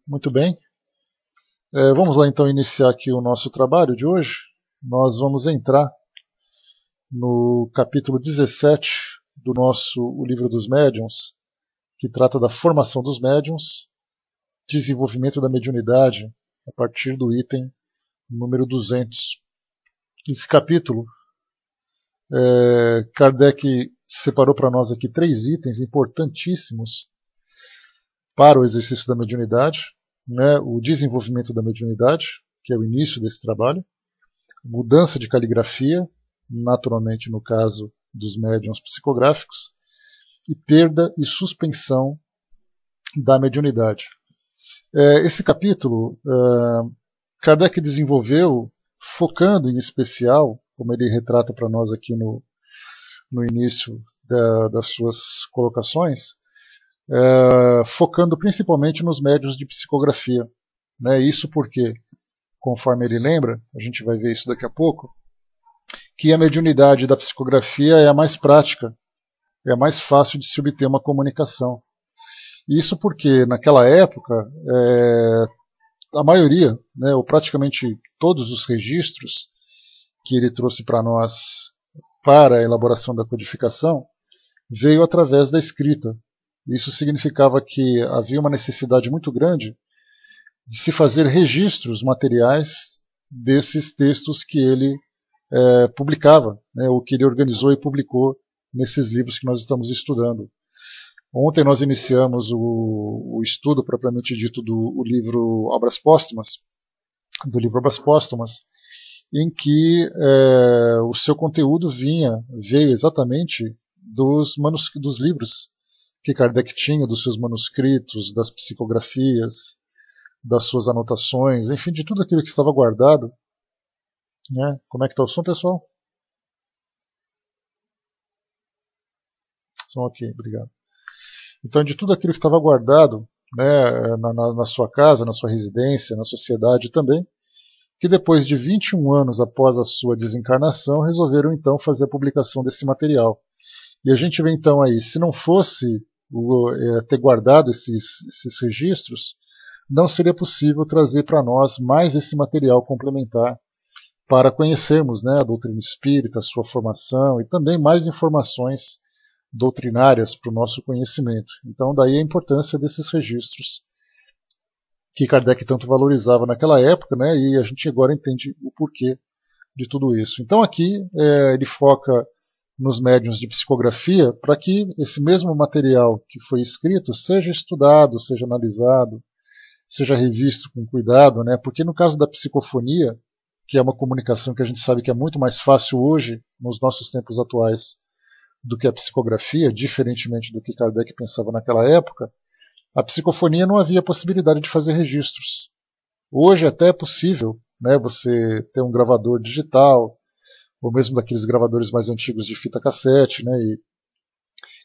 Muito bem. Vamos lá então iniciar aqui o nosso trabalho de hoje. Nós vamos entrar no capítulo 17 do O Livro dos Médiuns, que trata da formação dos médiuns, desenvolvimento da mediunidade, a partir do item número 200. Esse capítulo, Kardec separou para nós aqui 3 itens importantíssimos para o exercício da mediunidade, né? O desenvolvimento da mediunidade, que é o início desse trabalho, mudança de caligrafia, naturalmente no caso dos médiuns psicográficos, e perda e suspensão da mediunidade. Esse capítulo, Kardec desenvolveu focando em especial, como ele retrata para nós aqui no início das suas colocações, focando principalmente nos médiuns de psicografia. Né? Isso porque, conforme ele lembra, a gente vai ver isso daqui a pouco, que a mediunidade da psicografia é a mais prática, é a mais fácil de se obter uma comunicação. Isso porque, naquela época, a maioria, né, ou praticamente todos os registros que ele trouxe para nós para a elaboração da codificação, veio através da escrita. Isso significava que havia uma necessidade muito grande de se fazer registros materiais desses textos que ele publicava, né, ou que ele organizou e publicou nesses livros que nós estamos estudando. Ontem nós iniciamos o estudo propriamente dito do livro Obras Póstumas, em que o seu conteúdo veio exatamente dos livros que Kardec tinha, dos seus manuscritos, das psicografias, das suas anotações, enfim, de tudo aquilo que estava guardado. Né? Como é que está o som, pessoal? Som ok, obrigado. Então, de tudo aquilo que estava guardado, né, na sua casa, na sua residência, na sociedade também, que depois de 21 anos após a sua desencarnação, resolveram então fazer a publicação desse material. E a gente vê então aí, se não fosse ter guardado esses registros, não seria possível trazer para nós mais esse material complementar para conhecermos, né, a doutrina espírita, a sua formação e também mais informações doutrinárias para o nosso conhecimento. Então daí a importância desses registros que Kardec tanto valorizava naquela época, né, e a gente agora entende o porquê de tudo isso. Então aqui ele foca nos médiuns de psicografia para que esse mesmo material que foi escrito seja estudado, seja analisado, seja revisto com cuidado, né, porque no caso da psicofonia, que é uma comunicação que a gente sabe que é muito mais fácil hoje, nos nossos tempos atuais, do que a psicografia, diferentemente do que Kardec pensava naquela época, a psicofonia não havia possibilidade de fazer registros. Hoje até é possível, né, você ter um gravador digital, ou mesmo daqueles gravadores mais antigos de fita cassete, né,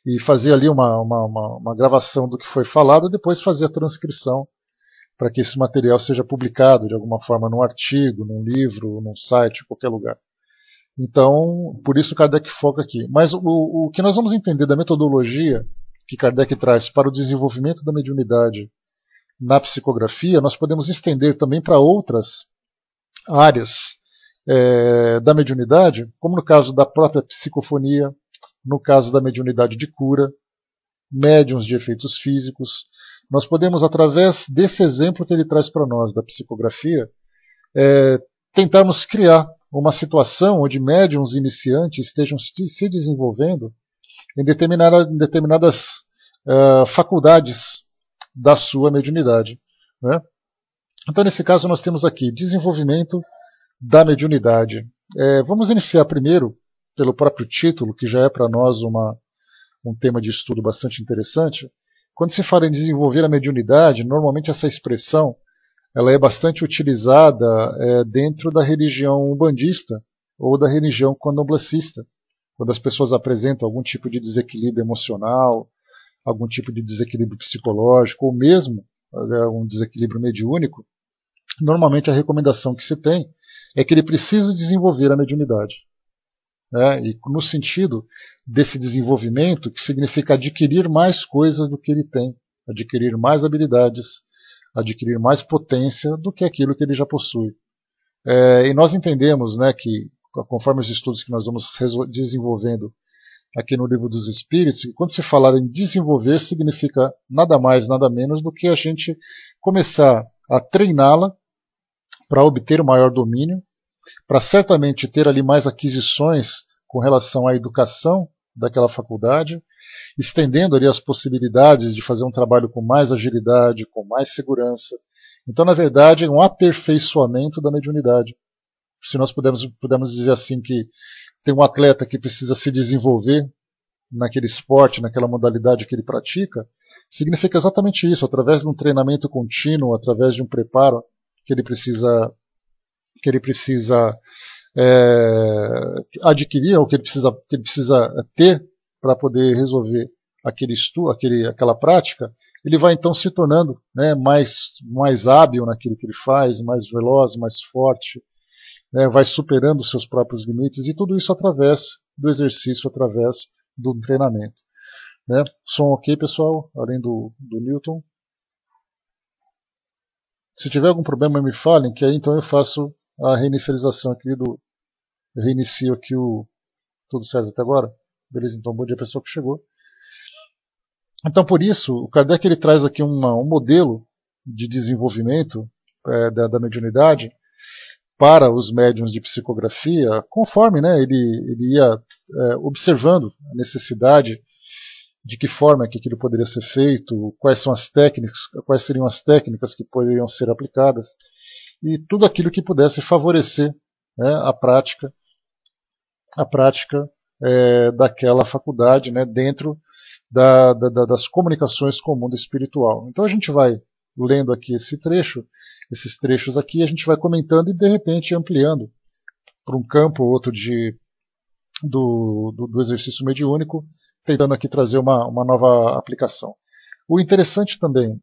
e fazer ali uma gravação do que foi falado, e depois fazer a transcrição para que esse material seja publicado de alguma forma num artigo, num livro, num site, em qualquer lugar. Então, por isso Kardec foca aqui. Mas o que nós vamos entender da metodologia que Kardec traz para o desenvolvimento da mediunidade na psicografia, nós podemos estender também para outras áreas da mediunidade, como no caso da própria psicofonia, no caso da mediunidade de cura, médiuns de efeitos físicos. Nós podemos, através desse exemplo que ele traz para nós da psicografia, tentarmos criar uma situação onde médiuns iniciantes estejam se desenvolvendo em determinadas faculdades da sua mediunidade. Né? Então, nesse caso, nós temos aqui desenvolvimento da mediunidade. Vamos iniciar primeiro pelo próprio título, que já é para nós um tema de estudo bastante interessante. Quando se fala em desenvolver a mediunidade, normalmente essa expressão ela é bastante utilizada dentro da religião umbandista ou da religião candomblessista, quando as pessoas apresentam algum tipo de desequilíbrio emocional, algum tipo de desequilíbrio psicológico, ou mesmo um desequilíbrio mediúnico. Normalmente a recomendação que se tem é que ele precisa desenvolver a mediunidade. E no sentido desse desenvolvimento, que significa adquirir mais coisas do que ele tem, adquirir mais habilidades, adquirir mais potência do que aquilo que ele já possui. E nós entendemos, né, que, conforme os estudos que nós vamos desenvolvendo aqui no Livro dos Espíritos, que quando se falar em desenvolver, significa nada mais, nada menos do que a gente começar a treiná-la para obter o maior domínio, para certamente ter ali mais aquisições com relação à educação daquela faculdade, estendendo ali as possibilidades de fazer um trabalho com mais agilidade, com mais segurança. Então, na verdade, é um aperfeiçoamento da mediunidade. Se nós pudermos dizer assim que tem um atleta que precisa se desenvolver naquele esporte, naquela modalidade que ele pratica, significa exatamente isso, através de um treinamento contínuo, através de um preparo que ele precisa adquirir, ou que ele precisa ter para poder resolver aquela prática, ele vai então se tornando, né, mais hábil naquilo que ele faz, mais veloz, mais forte, né, vai superando os seus próprios limites, e tudo isso através do exercício, através do treinamento. Né? Som ok, pessoal? Além do Newton. Se tiver algum problema, me falem, que aí então eu faço a reinicialização aqui eu reinicio aqui tudo certo até agora? Beleza, então bom dia pessoal que chegou. Então por isso, o Kardec ele traz aqui um modelo de desenvolvimento da mediunidade para os médiuns de psicografia, conforme, né, ele ia observando a necessidade, de que forma que aquilo poderia ser feito, quais seriam as técnicas que poderiam ser aplicadas, e tudo aquilo que pudesse favorecer, né, a prática daquela faculdade, né, dentro das comunicações com o mundo espiritual. Então a gente vai lendo aqui esses trechos aqui, a gente vai comentando e de repente ampliando para um campo ou outro do exercício mediúnico, tentando aqui trazer uma nova aplicação. O interessante também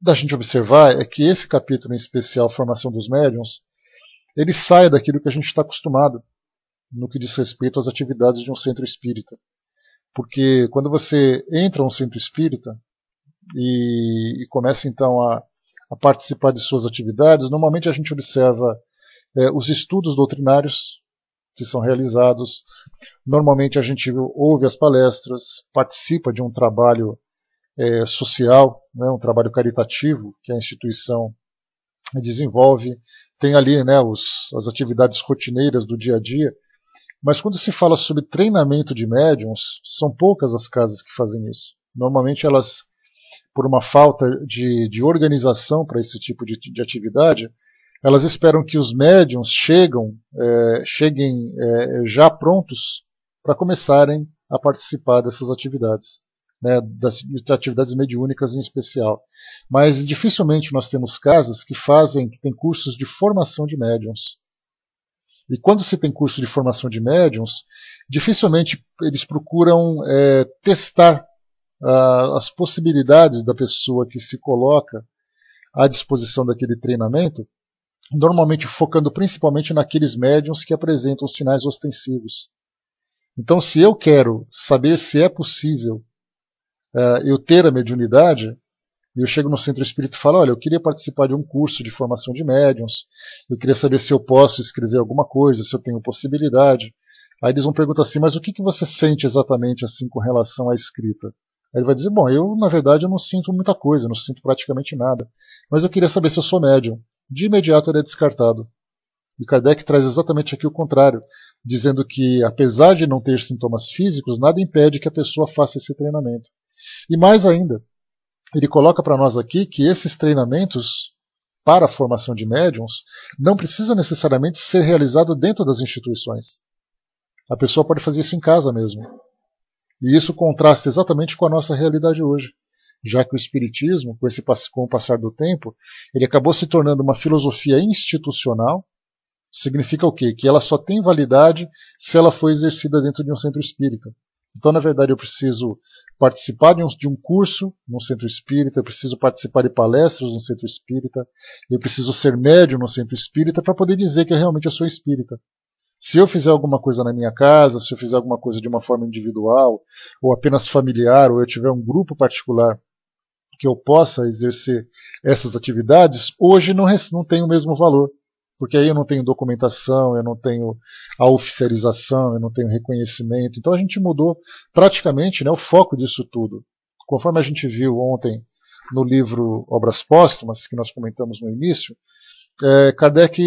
da gente observar é que esse capítulo em especial, Formação dos Médiuns, ele sai daquilo que a gente está acostumado no que diz respeito às atividades de um centro espírita. Porque quando você entra a um centro espírita e começa então a participar de suas atividades, normalmente a gente observa os estudos doutrinários que são realizados, normalmente a gente ouve as palestras, participa de um trabalho social, né, um trabalho caritativo que a instituição desenvolve, tem ali, né, as atividades rotineiras do dia a dia, mas quando se fala sobre treinamento de médiuns, são poucas as casas que fazem isso. Normalmente elas, por uma falta de organização para esse tipo de atividade, elas esperam que os médiuns cheguem já prontos para começarem a participar dessas atividades, né, das atividades mediúnicas em especial. Mas dificilmente nós temos casas que têm cursos de formação de médiuns. E quando se tem curso de formação de médiuns, dificilmente eles procuram testar as possibilidades da pessoa que se coloca à disposição daquele treinamento, normalmente focando principalmente naqueles médiuns que apresentam sinais ostensivos. Então, se eu quero saber se é possível eu ter a mediunidade, eu chego no centro espírita e falo, olha, eu queria participar de um curso de formação de médiuns, eu queria saber se eu posso escrever alguma coisa, se eu tenho possibilidade. Aí eles vão perguntar assim, mas o que você sente exatamente assim com relação à escrita? Aí ele vai dizer, bom, na verdade eu não sinto muita coisa, não sinto praticamente nada, mas eu queria saber se eu sou médium. De imediato ele é descartado. E Kardec traz exatamente aqui o contrário, dizendo que, apesar de não ter sintomas físicos, nada impede que a pessoa faça esse treinamento. E mais ainda, ele coloca para nós aqui que esses treinamentos para a formação de médiuns não precisa necessariamente ser realizado dentro das instituições. A pessoa pode fazer isso em casa mesmo. E isso contrasta exatamente com a nossa realidade hoje, já que o Espiritismo, com o passar do tempo, ele acabou se tornando uma filosofia institucional. Significa o quê? Que ela só tem validade se ela for exercida dentro de um centro espírita. Então, na verdade, eu preciso participar de um curso num centro espírita, eu preciso participar de palestras no centro espírita, eu preciso ser médium no centro espírita para poder dizer que realmente eu sou espírita. Se eu fizer alguma coisa na minha casa, se eu fizer alguma coisa de uma forma individual, ou apenas familiar, ou eu tiver um grupo particular que eu possa exercer essas atividades, hoje não tem o mesmo valor. Porque aí eu não tenho documentação, eu não tenho a oficialização, eu não tenho reconhecimento. Então a gente mudou praticamente, né, o foco disso tudo. Conforme a gente viu ontem no livro Obras Póstumas, que nós comentamos no início, Kardec,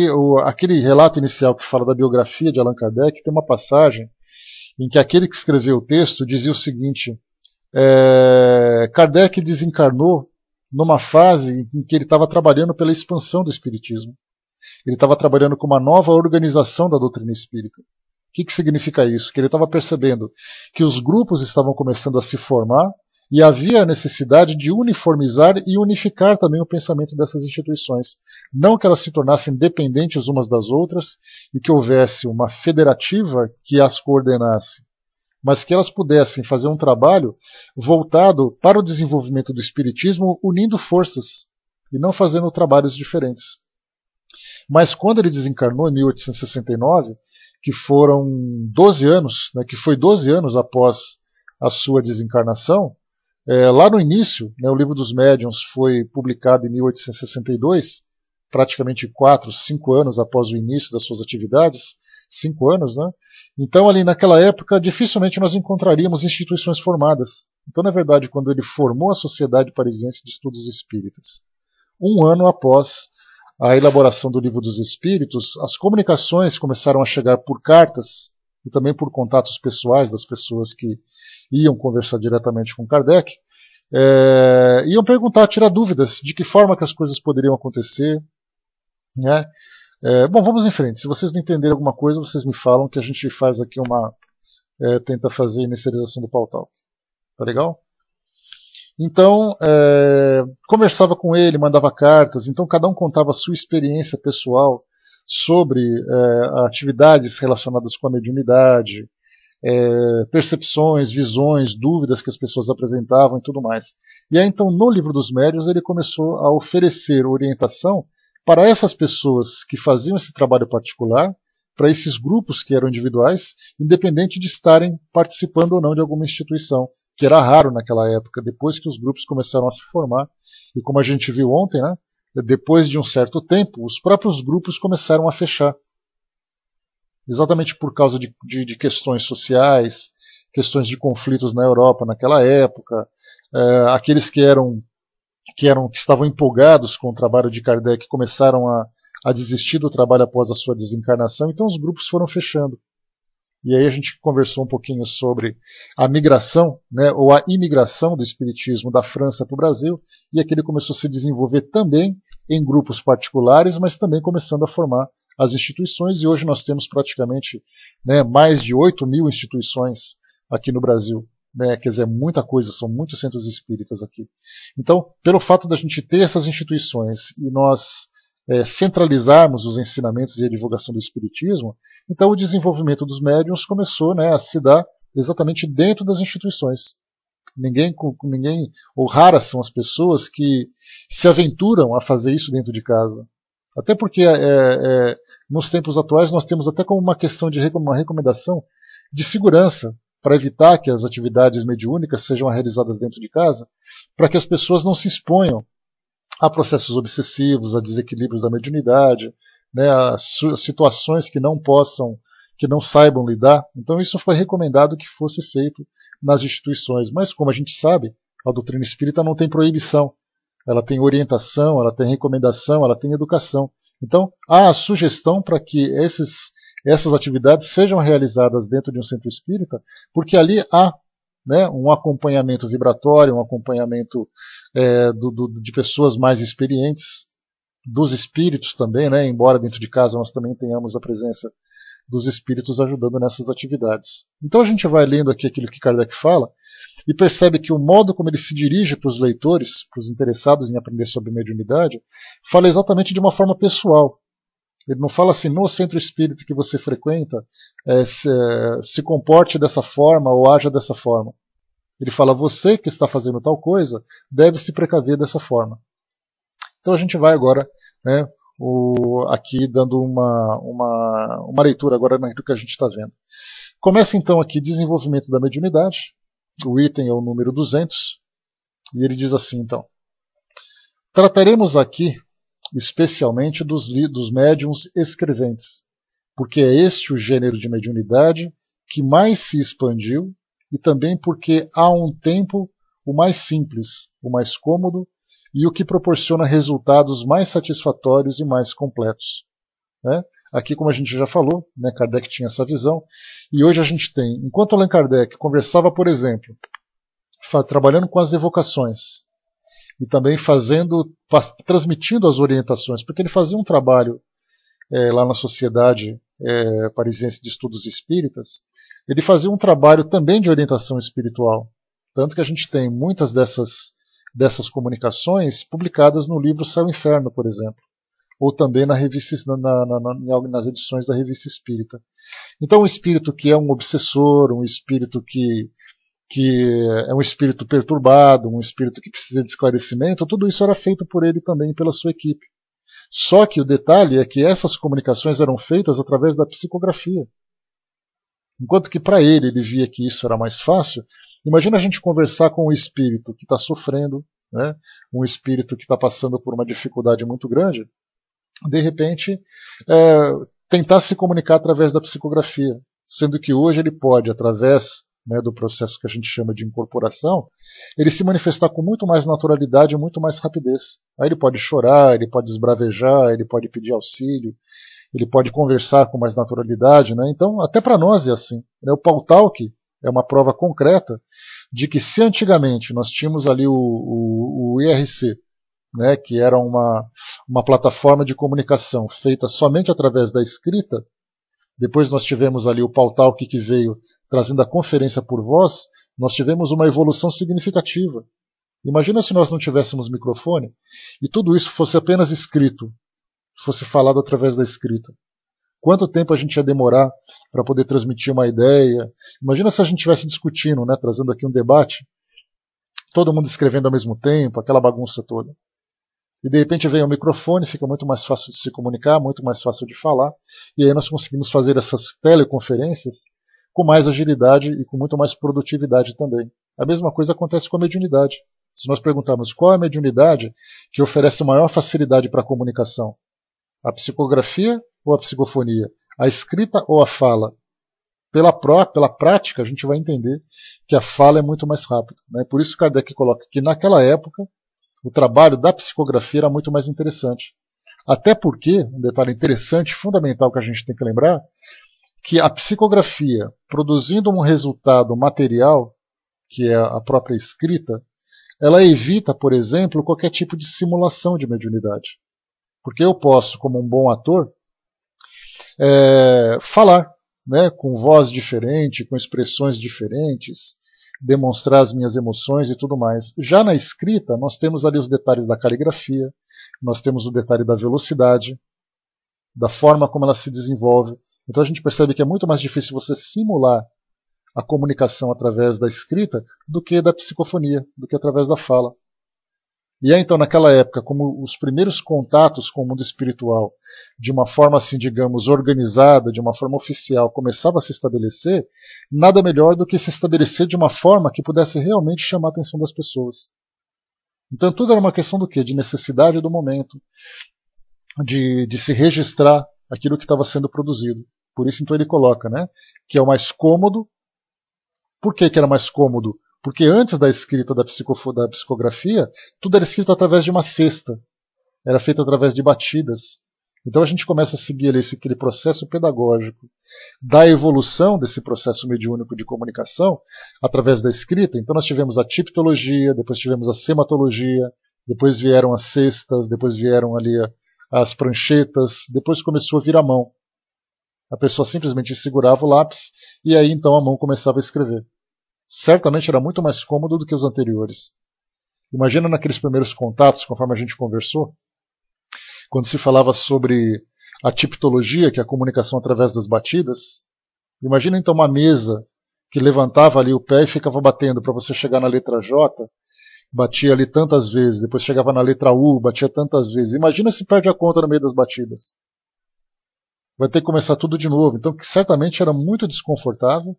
aquele relato inicial que fala da biografia de Allan Kardec, tem uma passagem em que aquele que escreveu o texto dizia o seguinte: Kardec desencarnou numa fase em que ele estava trabalhando pela expansão do Espiritismo. Ele estava trabalhando com uma nova organização da doutrina espírita. O que significa isso? Que ele estava percebendo que os grupos estavam começando a se formar e havia a necessidade de uniformizar e unificar também o pensamento dessas instituições. Não que elas se tornassem dependentes umas das outras e que houvesse uma federativa que as coordenasse, mas que elas pudessem fazer um trabalho voltado para o desenvolvimento do espiritismo, unindo forças e não fazendo trabalhos diferentes. Mas quando ele desencarnou em 1869, que foram 12 anos, né, que foi 12 anos após a sua desencarnação, lá no início, né, o Livro dos Médiuns foi publicado em 1862, praticamente 4, 5 anos após o início das suas atividades, 5 anos, né? Então ali naquela época dificilmente nós encontraríamos instituições formadas. Então na verdade quando ele formou a Sociedade Parisiense de Estudos Espíritas, um ano após a elaboração do Livro dos Espíritos, as comunicações começaram a chegar por cartas e também por contatos pessoais das pessoas que iam conversar diretamente com Kardec, iam perguntar, tirar dúvidas de que forma que as coisas poderiam acontecer, né? Bom, vamos em frente. Se vocês não entenderem alguma coisa, vocês me falam que a gente faz aqui tenta fazer a inicialização do Pautal. Tá legal? Então, conversava com ele, mandava cartas, então cada um contava a sua experiência pessoal sobre atividades relacionadas com a mediunidade, percepções, visões, dúvidas que as pessoas apresentavam e tudo mais. E aí então no Livro dos Médiuns ele começou a oferecer orientação para essas pessoas que faziam esse trabalho particular, para esses grupos que eram individuais, independente de estarem participando ou não de alguma instituição, que era raro naquela época, depois que os grupos começaram a se formar. E como a gente viu ontem, né, depois de um certo tempo, os próprios grupos começaram a fechar. Exatamente por causa de questões sociais, questões de conflitos na Europa naquela época, aqueles que estavam empolgados com o trabalho de Kardec começaram a desistir do trabalho após a sua desencarnação, então os grupos foram fechando. E aí a gente conversou um pouquinho sobre a migração, né, ou a imigração do espiritismo da França para o Brasil, e aqui ele começou a se desenvolver também em grupos particulares, mas também começando a formar as instituições, e hoje nós temos praticamente, né, mais de 8.000 instituições aqui no Brasil. Né, quer dizer, muita coisa, são muitos centros espíritas aqui. Então, pelo fato da gente ter essas instituições e nós centralizarmos os ensinamentos e a divulgação do espiritismo, então o desenvolvimento dos médiuns começou, né, a se dar exatamente dentro das instituições. Ninguém, ou raras são as pessoas que se aventuram a fazer isso dentro de casa. Até porque nos tempos atuais nós temos até como uma questão de uma recomendação de segurança, para evitar que as atividades mediúnicas sejam realizadas dentro de casa, para que as pessoas não se exponham a processos obsessivos, a desequilíbrios da mediunidade, né, a situações que não saibam lidar. Então isso foi recomendado que fosse feito nas instituições. Mas como a gente sabe, a doutrina espírita não tem proibição. Ela tem orientação, ela tem recomendação, ela tem educação. Então há a sugestão para que essas atividades sejam realizadas dentro de um centro espírita, porque ali há, né, um acompanhamento vibratório, um acompanhamento de pessoas mais experientes, dos espíritos também, né, embora dentro de casa nós também tenhamos a presença dos espíritos ajudando nessas atividades. Então a gente vai lendo aqui aquilo que Kardec fala e percebe que o modo como ele se dirige para os leitores, para os interessados em aprender sobre mediunidade, fala exatamente de uma forma pessoal. Ele não fala assim, no centro espírita que você frequenta, se comporte dessa forma ou haja dessa forma. Ele fala, você que está fazendo tal coisa, deve se precaver dessa forma. Então a gente vai agora, né, aqui dando uma leitura agora do que a gente está vendo. Começa então aqui desenvolvimento da mediunidade, o item é o número 200, e ele diz assim então, Trataremos aqui especialmente dos médiuns escreventes, porque é este o gênero de mediunidade que mais se expandiu e também porque há um tempo o mais simples, o mais cômodo e o que proporciona resultados mais satisfatórios e mais completos. Né? Aqui, como a gente já falou, né, Kardec tinha essa visão, e hoje a gente tem, enquanto Allan Kardec conversava, por exemplo, trabalhando com as evocações, e também transmitindo as orientações, porque ele fazia um trabalho lá na Sociedade Parisiense de Estudos Espíritas, ele fazia um trabalho também de orientação espiritual, tanto que a gente tem muitas dessas comunicações publicadas no livro Céu e Inferno, por exemplo, ou também nas edições da Revista Espírita. Então, um espírito que é um obsessor, um espírito que é um espírito perturbado, um espírito que precisa de esclarecimento, tudo isso era feito por ele também e pela sua equipe. Só que o detalhe é que essas comunicações eram feitas através da psicografia. Enquanto que para ele via que isso era mais fácil, imagina a gente conversar com um espírito que está sofrendo, né? Um espírito que está passando por uma dificuldade muito grande, de repente tentar se comunicar através da psicografia, sendo que hoje ele pode, através do processo que a gente chama de incorporação, ele se manifestar com muito mais naturalidade e muito mais rapidez. Aí ele pode chorar, ele pode esbravejar, ele pode pedir auxílio, ele pode conversar com mais naturalidade. Né? Então, até para nós é assim. Né? O Pautalk é uma prova concreta de que se antigamente nós tínhamos ali o IRC, né, que era uma plataforma de comunicação feita somente através da escrita, depois nós tivemos ali o Pautalk que veio trazendo a conferência por voz, nós tivemos uma evolução significativa. Imagina se nós não tivéssemos microfone e tudo isso fosse apenas escrito, fosse falado através da escrita. Quanto tempo a gente ia demorar para poder transmitir uma ideia? Imagina se a gente estivesse discutindo, né, trazendo aqui um debate, todo mundo escrevendo ao mesmo tempo, aquela bagunça toda. E de repente vem o microfone, fica muito mais fácil de se comunicar, muito mais fácil de falar, e aí nós conseguimos fazer essas teleconferências com mais agilidade e com muito mais produtividade também. A mesma coisa acontece com a mediunidade. Se nós perguntarmos qual é a mediunidade que oferece maior facilidade para a comunicação, a psicografia ou a psicofonia, a escrita ou a fala? Pela prática, a gente vai entender que a fala é muito mais rápida. Né? Por isso Kardec coloca que naquela época o trabalho da psicografia era muito mais interessante. Até porque, um detalhe interessante, fundamental que a gente tem que lembrar, que a psicografia, produzindo um resultado material, que é a própria escrita, ela evita, por exemplo, qualquer tipo de simulação de mediunidade. Porque eu posso, como um bom ator, falar, né, com voz diferente, com expressões diferentes, demonstrar as minhas emoções e tudo mais. Já na escrita, nós temos ali os detalhes da caligrafia, nós temos o detalhe da velocidade, da forma como ela se desenvolve. Então a gente percebe que é muito mais difícil você simular a comunicação através da escrita do que da psicofonia, do que através da fala. E é então naquela época, como os primeiros contatos com o mundo espiritual, de uma forma assim, digamos, organizada, de uma forma oficial, começava a se estabelecer, nada melhor do que se estabelecer de uma forma que pudesse realmente chamar a atenção das pessoas. Então tudo era uma questão do quê? De necessidade do momento, de se registrar aquilo que estava sendo produzido. Por isso então ele coloca, né, que é o mais cômodo. Por que era mais cômodo? Porque antes da escrita da psicografia, tudo era escrito através de uma cesta. Era feito através de batidas. Então a gente começa a seguir aquele processo pedagógico da evolução desse processo mediúnico de comunicação através da escrita. Então nós tivemos a tiptologia, depois tivemos a sematologia, depois vieram as cestas, depois vieram ali as pranchetas, depois começou a vir a mão. A pessoa simplesmente segurava o lápis e aí então a mão começava a escrever. Certamente era muito mais cômodo do que os anteriores. Imagina naqueles primeiros contatos, conforme a gente conversou, quando se falava sobre a tiptologia, que é a comunicação através das batidas. Imagina então uma mesa que levantava ali o pé e ficava batendo para você chegar na letra J, batia ali tantas vezes, depois chegava na letra U, batia tantas vezes. Imagina se perde a conta no meio das batidas. Vai ter que começar tudo de novo. Então, certamente era muito desconfortável,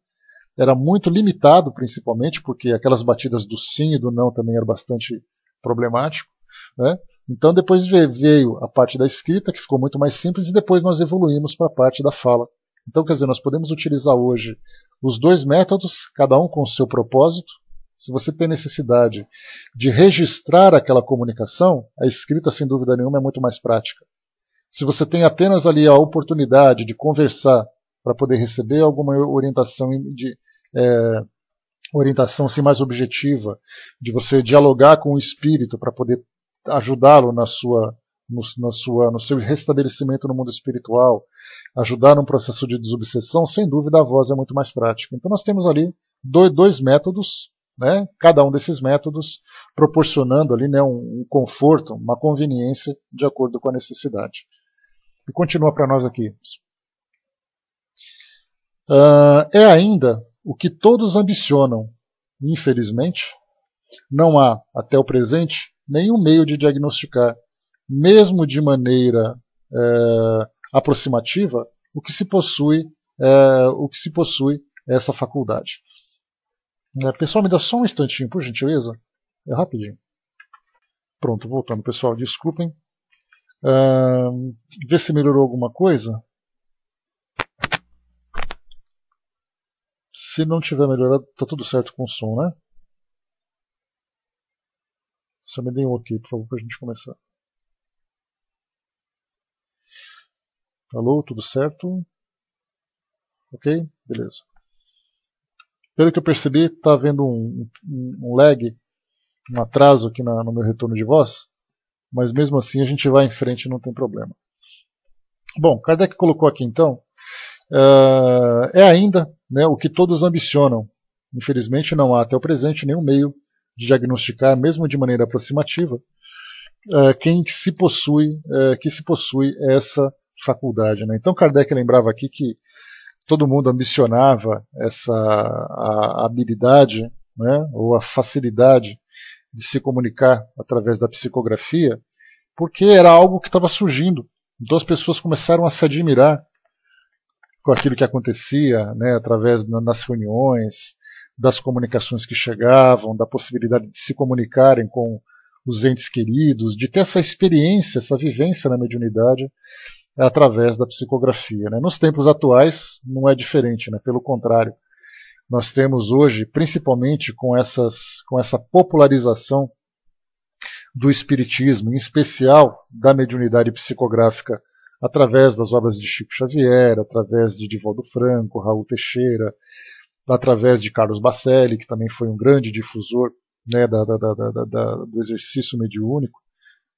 era muito limitado, principalmente, porque aquelas batidas do sim e do não também eram bastante problemático, né? Então depois veio a parte da escrita, que ficou muito mais simples, e depois nós evoluímos para a parte da fala. Então, quer dizer, nós podemos utilizar hoje os dois métodos, cada um com o seu propósito. Se você tem necessidade de registrar aquela comunicação, a escrita, sem dúvida nenhuma, é muito mais prática. Se você tem apenas ali a oportunidade de conversar para poder receber alguma orientação orientação assim, mais objetiva, de você dialogar com o espírito para poder ajudá-lo no seu restabelecimento no mundo espiritual, ajudar num processo de desobsessão, sem dúvida a voz é muito mais prática. Então nós temos ali dois métodos, né, cada um desses métodos proporcionando ali, né, um conforto, uma conveniência de acordo com a necessidade. E continua para nós aqui. É ainda o que todos ambicionam. Infelizmente, não há, até o presente, nenhum meio de diagnosticar, mesmo de maneira aproximativa, o que se possui essa faculdade. Pessoal, me dá só um instantinho, por gentileza. É rapidinho. Pronto, voltando, pessoal, desculpem. Vê se melhorou alguma coisa. Se não tiver melhorado, tá tudo certo com o som, né? Só me dê um ok, por favor, para a gente começar. Alô, tudo certo? Ok? Beleza. Pelo que eu percebi, está havendo um lag, um atraso aqui no meu retorno de voz, mas mesmo assim a gente vai em frente e não tem problema. Bom, Kardec colocou aqui então, é ainda, né, o que todos ambicionam. Infelizmente não há até o presente nenhum meio de diagnosticar, mesmo de maneira aproximativa, que se possui essa faculdade. Né? Então Kardec lembrava aqui que todo mundo ambicionava a habilidade, né, ou a facilidade de se comunicar através da psicografia, porque era algo que estava surgindo. Então as pessoas começaram a se admirar com aquilo que acontecia, né, através das reuniões, das comunicações que chegavam, da possibilidade de se comunicarem com os entes queridos, de ter essa experiência, essa vivência na mediunidade através da psicografia. Né. Nos tempos atuais não é diferente, né, pelo contrário. Nós temos hoje, principalmente com essa popularização do espiritismo, em especial da mediunidade psicográfica, através das obras de Chico Xavier, através de Divaldo Franco, Raul Teixeira, através de Carlos Bacelli, que também foi um grande difusor, né, do exercício mediúnico.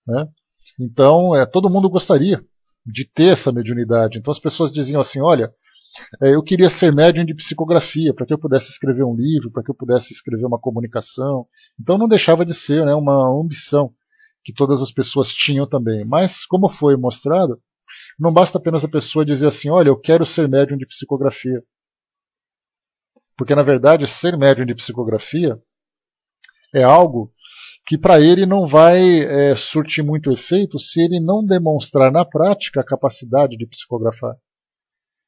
Né? Então, todo mundo gostaria de ter essa mediunidade. Então as pessoas diziam assim, olha, eu queria ser médium de psicografia, para que eu pudesse escrever um livro, para que eu pudesse escrever uma comunicação. Então não deixava de ser, né, uma ambição que todas as pessoas tinham também. Mas, como foi mostrado, não basta apenas a pessoa dizer assim, olha, eu quero ser médium de psicografia. Porque, na verdade, ser médium de psicografia é algo que para ele não vai surtir muito efeito se ele não demonstrar na prática a capacidade de psicografar.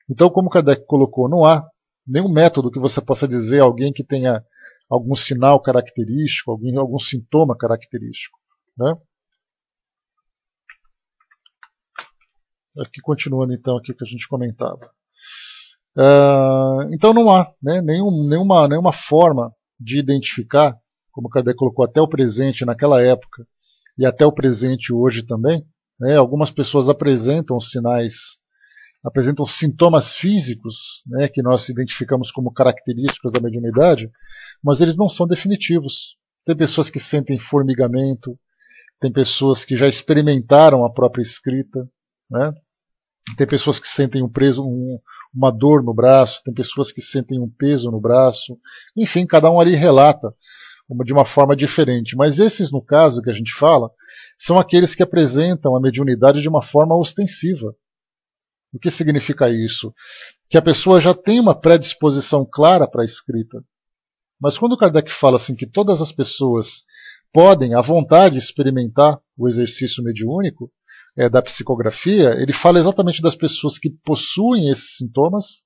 Então, como Kardec colocou, não há nenhum método que você possa dizer a alguém que tenha algum sinal característico, algum sintoma característico. Né? Aqui, continuando então aqui o que a gente comentava. Então não há, né, nenhuma forma de identificar, como Kardec colocou, até o presente naquela época e até o presente hoje também. Né, algumas pessoas apresentam sintomas físicos, né, que nós identificamos como característicos da mediunidade, mas eles não são definitivos. Tem pessoas que sentem formigamento, tem pessoas que já experimentaram a própria escrita, né? Tem pessoas que sentem uma dor no braço, tem pessoas que sentem um peso no braço, enfim, cada um ali relata de uma forma diferente. Mas esses, no caso que a gente fala, são aqueles que apresentam a mediunidade de uma forma ostensiva. O que significa isso? Que a pessoa já tem uma predisposição clara para a escrita. Mas quando Kardec fala assim que todas as pessoas podem, à vontade, experimentar o exercício mediúnico da psicografia, ele fala exatamente das pessoas que possuem esses sintomas,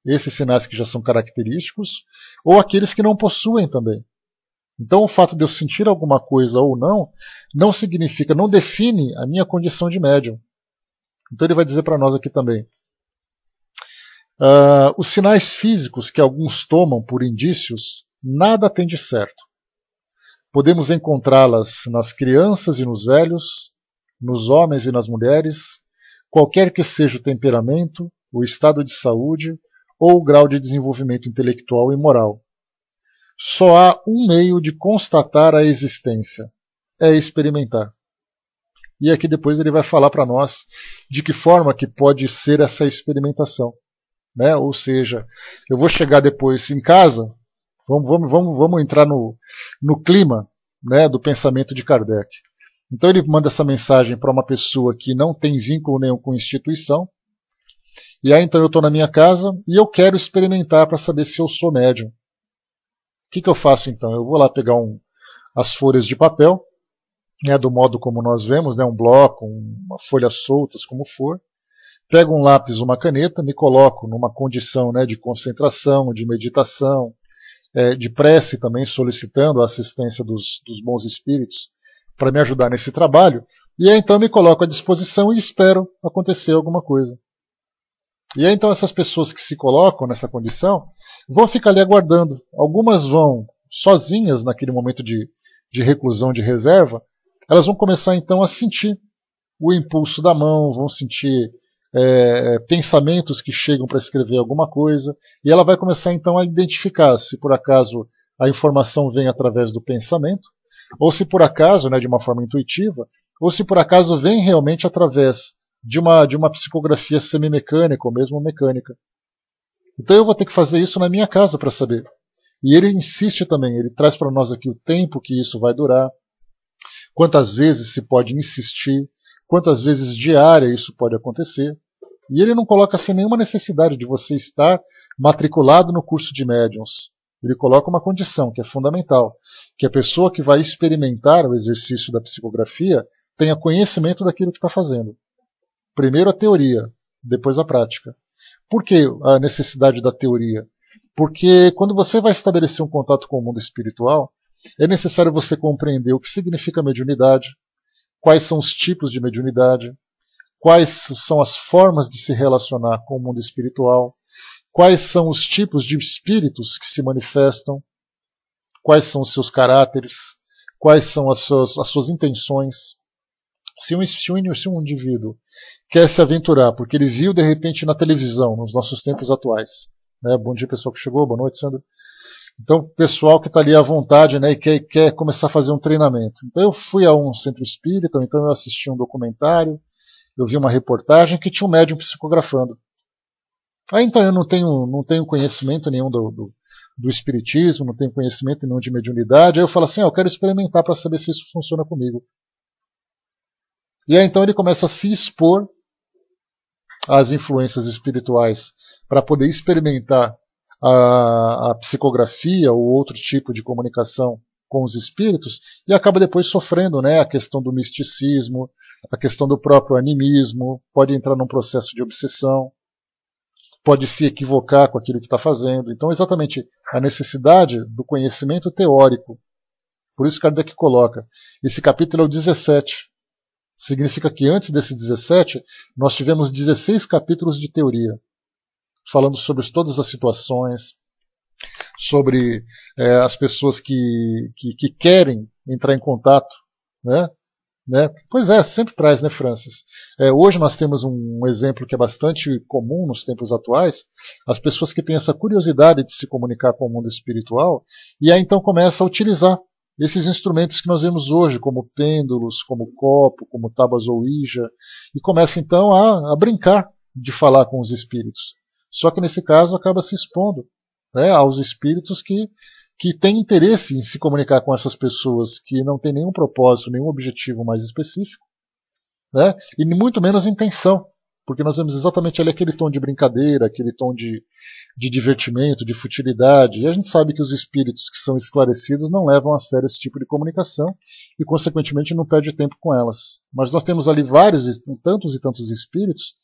esses sinais que já são característicos, ou aqueles que não possuem também. Então o fato de eu sentir alguma coisa ou não significa, não define a minha condição de médium. Então ele vai dizer para nós aqui também. Os sinais físicos que alguns tomam por indícios, nada tem de certo. Podemos encontrá-las nas crianças e nos velhos, nos homens e nas mulheres, qualquer que seja o temperamento, o estado de saúde ou o grau de desenvolvimento intelectual e moral. Só há um meio de constatar a existência, é experimentar. E aqui depois ele vai falar para nós de que forma que pode ser essa experimentação. Né? Ou seja, eu vou chegar depois em casa, vamos entrar no clima, né, do pensamento de Kardec. Então ele manda essa mensagem para uma pessoa que não tem vínculo nenhum com instituição, e aí então eu estou na minha casa e eu quero experimentar para saber se eu sou médium. O que eu faço então? Eu vou lá pegar as folhas de papel, né, do modo como nós vemos, né, um bloco, uma folhas soltas, como for, pego um lápis, uma caneta, me coloco numa condição, né, de concentração, de meditação, de prece também, solicitando a assistência dos bons espíritos para me ajudar nesse trabalho, e aí então me coloco à disposição e espero acontecer alguma coisa. E aí então essas pessoas que se colocam nessa condição vão ficar ali aguardando. Algumas vão sozinhas naquele momento de reclusão, de reserva, elas vão começar então a sentir o impulso da mão, vão sentir pensamentos que chegam para escrever alguma coisa, e ela vai começar então a identificar se por acaso a informação vem através do pensamento, ou se por acaso, né, de uma forma intuitiva, ou se por acaso vem realmente através de uma psicografia semimecânica ou mesmo mecânica. Então eu vou ter que fazer isso na minha casa para saber. E ele insiste também, ele traz para nós aqui o tempo que isso vai durar, quantas vezes se pode insistir, quantas vezes diária isso pode acontecer. E ele não coloca assim nenhuma necessidade de você estar matriculado no curso de médiuns. Ele coloca uma condição que é fundamental, que a pessoa que vai experimentar o exercício da psicografia tenha conhecimento daquilo que está fazendo. Primeiro a teoria, depois a prática. Por que a necessidade da teoria? Porque quando você vai estabelecer um contato com o mundo espiritual, é necessário você compreender o que significa mediunidade, quais são os tipos de mediunidade, quais são as formas de se relacionar com o mundo espiritual, quais são os tipos de espíritos que se manifestam, quais são os seus caráteres, quais são as suas intenções. Se um indivíduo quer se aventurar, porque ele viu de repente na televisão, nos nossos tempos atuais, né? Bom dia pessoal que chegou, boa noite Sandra. Então pessoal que está ali à vontade, né, e quer começar a fazer um treinamento. Então eu fui a um centro espírita, então eu assisti um documentário, eu vi uma reportagem que tinha um médium psicografando. Aí então eu não tenho conhecimento nenhum do espiritismo, não tenho conhecimento nenhum de mediunidade, aí eu falo assim, eu quero experimentar para saber se isso funciona comigo. E aí então ele começa a se expor às influências espirituais para poder experimentar a psicografia ou outro tipo de comunicação com os espíritos e acaba depois sofrendo, né, a questão do misticismo, a questão do próprio animismo, pode entrar num processo de obsessão, pode se equivocar com aquilo que está fazendo. Então exatamente a necessidade do conhecimento teórico. Por isso Kardec coloca, esse capítulo é o 17. Significa que antes desse 17, nós tivemos 16 capítulos de teoria, falando sobre todas as situações, sobre as pessoas que querem entrar em contato, né? Pois é, sempre traz, né, Francis? Hoje nós temos um exemplo que é bastante comum nos tempos atuais, as pessoas que têm essa curiosidade de se comunicar com o mundo espiritual, e aí então começa a utilizar esses instrumentos que nós vemos hoje, como pêndulos, como copo, como tábuas ouija, e começa então a brincar de falar com os espíritos. Só que nesse caso acaba se expondo, né, aos espíritos que têm interesse em se comunicar com essas pessoas que não têm nenhum propósito, nenhum objetivo mais específico, né, e muito menos intenção, porque nós vemos exatamente ali aquele tom de brincadeira, aquele tom de divertimento, de futilidade, e a gente sabe que os espíritos que são esclarecidos não levam a sério esse tipo de comunicação e, consequentemente, não perde tempo com elas. Mas nós temos ali tantos e tantos espíritos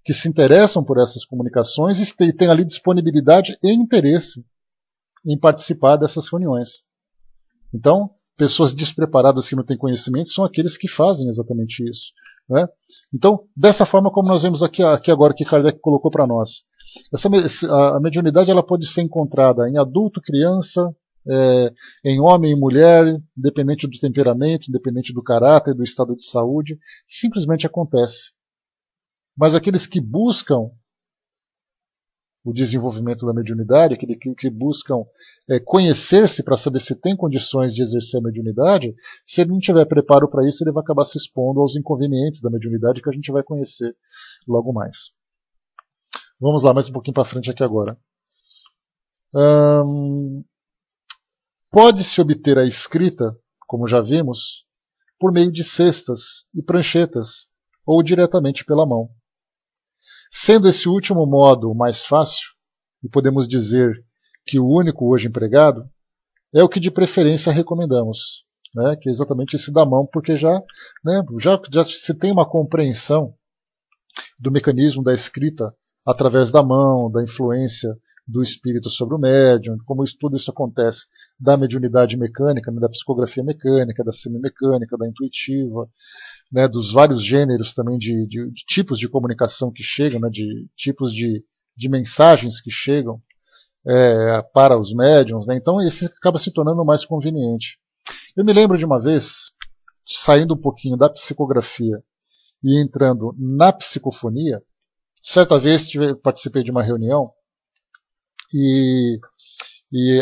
que se interessam por essas comunicações e têm ali disponibilidade e interesse em participar dessas reuniões. Então, pessoas despreparadas que não têm conhecimento são aqueles que fazem exatamente isso. Né? Então, dessa forma como nós vemos aqui agora que Kardec colocou para nós, a mediunidade ela pode ser encontrada em adulto, criança, em homem e mulher, independente do temperamento, independente do caráter, do estado de saúde, simplesmente acontece. Mas aqueles que buscam o desenvolvimento da mediunidade, aqueles que buscam conhecer-se para saber se tem condições de exercer a mediunidade, se ele não tiver preparo para isso, ele vai acabar se expondo aos inconvenientes da mediunidade que a gente vai conhecer logo mais. Vamos lá, mais um pouquinho para frente aqui agora. Pode-se obter a escrita, como já vimos, por meio de cestas e pranchetas, ou diretamente pela mão. Sendo esse último modo o mais fácil, e podemos dizer que o único hoje empregado, é o que de preferência recomendamos, né, que é exatamente esse da mão, porque já se tem uma compreensão do mecanismo da escrita através da mão, da influência do espírito sobre o médium, como tudo isso acontece, da mediunidade mecânica, né, da psicografia mecânica, da semimecânica, da intuitiva, né, dos vários gêneros também de tipos de comunicação que chegam, né, de tipos de mensagens que chegam para os médiums. Né, então esse acaba se tornando mais conveniente. Eu me lembro de uma vez, saindo um pouquinho da psicografia e entrando na psicofonia, certa vez participei de uma reunião e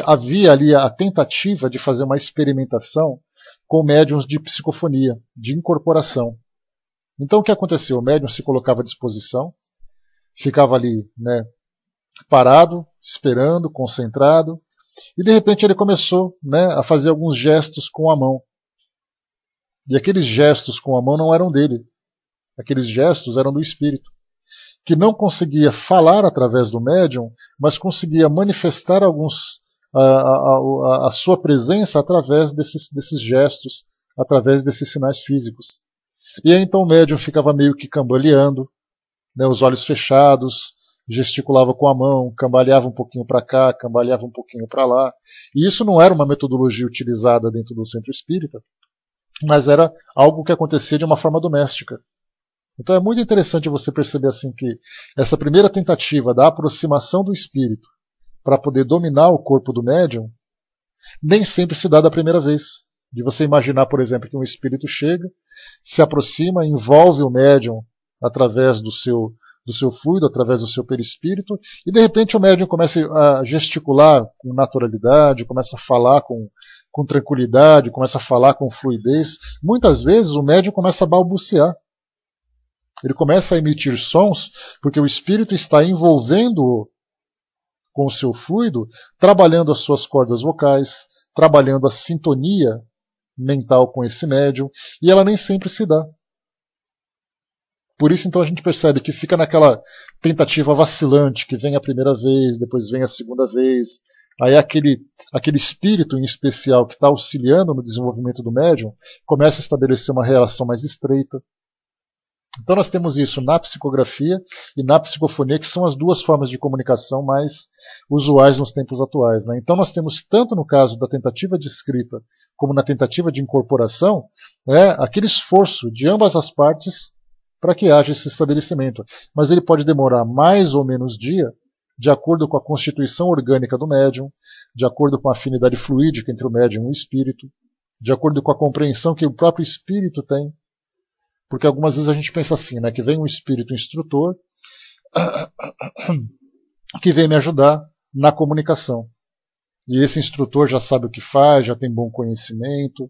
havia ali a tentativa de fazer uma experimentação com médiums de psicofonia, de incorporação. Então o que aconteceu? O médium se colocava à disposição, ficava ali, né, parado, esperando, concentrado, e de repente ele começou, né, a fazer alguns gestos com a mão. E aqueles gestos com a mão não eram dele, aqueles gestos eram do espírito, que não conseguia falar através do médium, mas conseguia manifestar a sua presença através desses gestos, através desses sinais físicos. E aí então o médium ficava meio que cambaleando, né, os olhos fechados, gesticulava com a mão, cambaleava um pouquinho para cá, cambaleava um pouquinho para lá. E isso não era uma metodologia utilizada dentro do centro espírita, mas era algo que acontecia de uma forma doméstica. Então é muito interessante você perceber assim que essa primeira tentativa da aproximação do espírito para poder dominar o corpo do médium nem sempre se dá da primeira vez. De você imaginar, por exemplo, que um espírito chega, se aproxima, envolve o médium através do seu fluido, através do seu perispírito, e de repente o médium começa a gesticular com naturalidade, começa a falar com tranquilidade, começa a falar com fluidez. Muitas vezes o médium começa a balbuciar. Ele começa a emitir sons porque o espírito está envolvendo-o com o seu fluido, trabalhando as suas cordas vocais, trabalhando a sintonia mental com esse médium, e ela nem sempre se dá. Por isso, então, a gente percebe que fica naquela tentativa vacilante, que vem a primeira vez, depois vem a segunda vez. Aí aquele espírito em especial que está auxiliando no desenvolvimento do médium começa a estabelecer uma relação mais estreita. Então nós temos isso na psicografia e na psicofonia, que são as duas formas de comunicação mais usuais nos tempos atuais. Né? Então nós temos, tanto no caso da tentativa de escrita, como na tentativa de incorporação, aquele esforço de ambas as partes para que haja esse estabelecimento. Mas ele pode demorar mais ou menos dia, de acordo com a constituição orgânica do médium, de acordo com a afinidade fluídica entre o médium e o espírito, de acordo com a compreensão que o próprio espírito tem. Porque algumas vezes a gente pensa assim, né, que vem um espírito instrutor que vem me ajudar na comunicação. E esse instrutor já sabe o que faz, já tem bom conhecimento,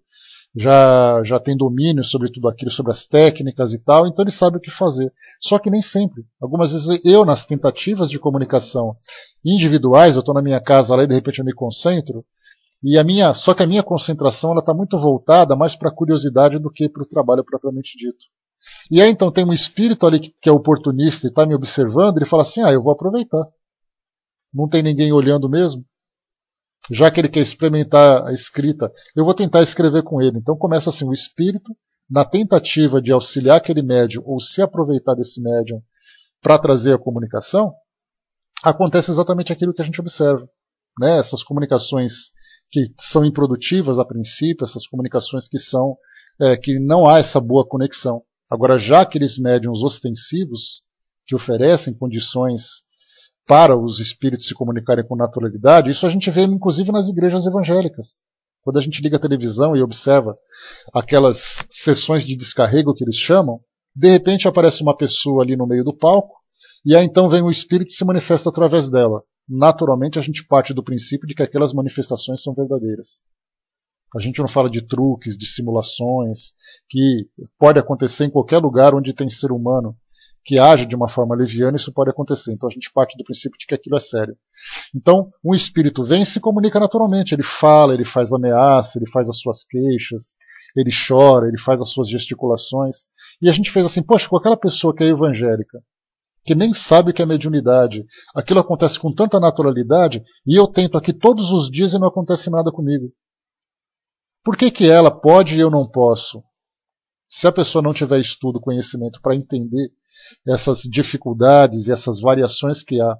já tem domínio sobre tudo aquilo, sobre as técnicas e tal, então ele sabe o que fazer. Só que nem sempre. Algumas vezes eu, nas tentativas de comunicação individuais, eu estou na minha casa lá e de repente eu me concentro, só que a minha concentração está muito voltada mais para a curiosidade do que para o trabalho propriamente dito. E aí então tem um espírito ali que é oportunista e está me observando, ele fala assim, eu vou aproveitar. Não tem ninguém olhando mesmo? Já que ele quer experimentar a escrita, eu vou tentar escrever com ele. Então começa assim, o espírito, na tentativa de auxiliar aquele médium ou se aproveitar desse médium para trazer a comunicação, acontece exatamente aquilo que a gente observa. Né? Essas comunicações que são improdutivas a princípio, essas comunicações que não há essa boa conexão. Agora, já aqueles médiuns ostensivos, que oferecem condições para os espíritos se comunicarem com naturalidade, isso a gente vê inclusive nas igrejas evangélicas. Quando a gente liga a televisão e observa aquelas sessões de descarrego que eles chamam, de repente aparece uma pessoa ali no meio do palco, e aí então vem o espírito e se manifesta através dela. Naturalmente a gente parte do princípio de que aquelas manifestações são verdadeiras. A gente não fala de truques, de simulações, que pode acontecer em qualquer lugar onde tem ser humano que age de uma forma leviana, isso pode acontecer. Então a gente parte do princípio de que aquilo é sério. Então um espírito vem e se comunica naturalmente, ele fala, ele faz ameaça, ele faz as suas queixas, ele chora, ele faz as suas gesticulações. E a gente fez assim, poxa, com aquela pessoa que é evangélica, que nem sabe o que é mediunidade, aquilo acontece com tanta naturalidade, e eu tento aqui todos os dias e não acontece nada comigo. Por que ela pode e eu não posso? Se a pessoa não tiver estudo, conhecimento para entender essas dificuldades e essas variações que há,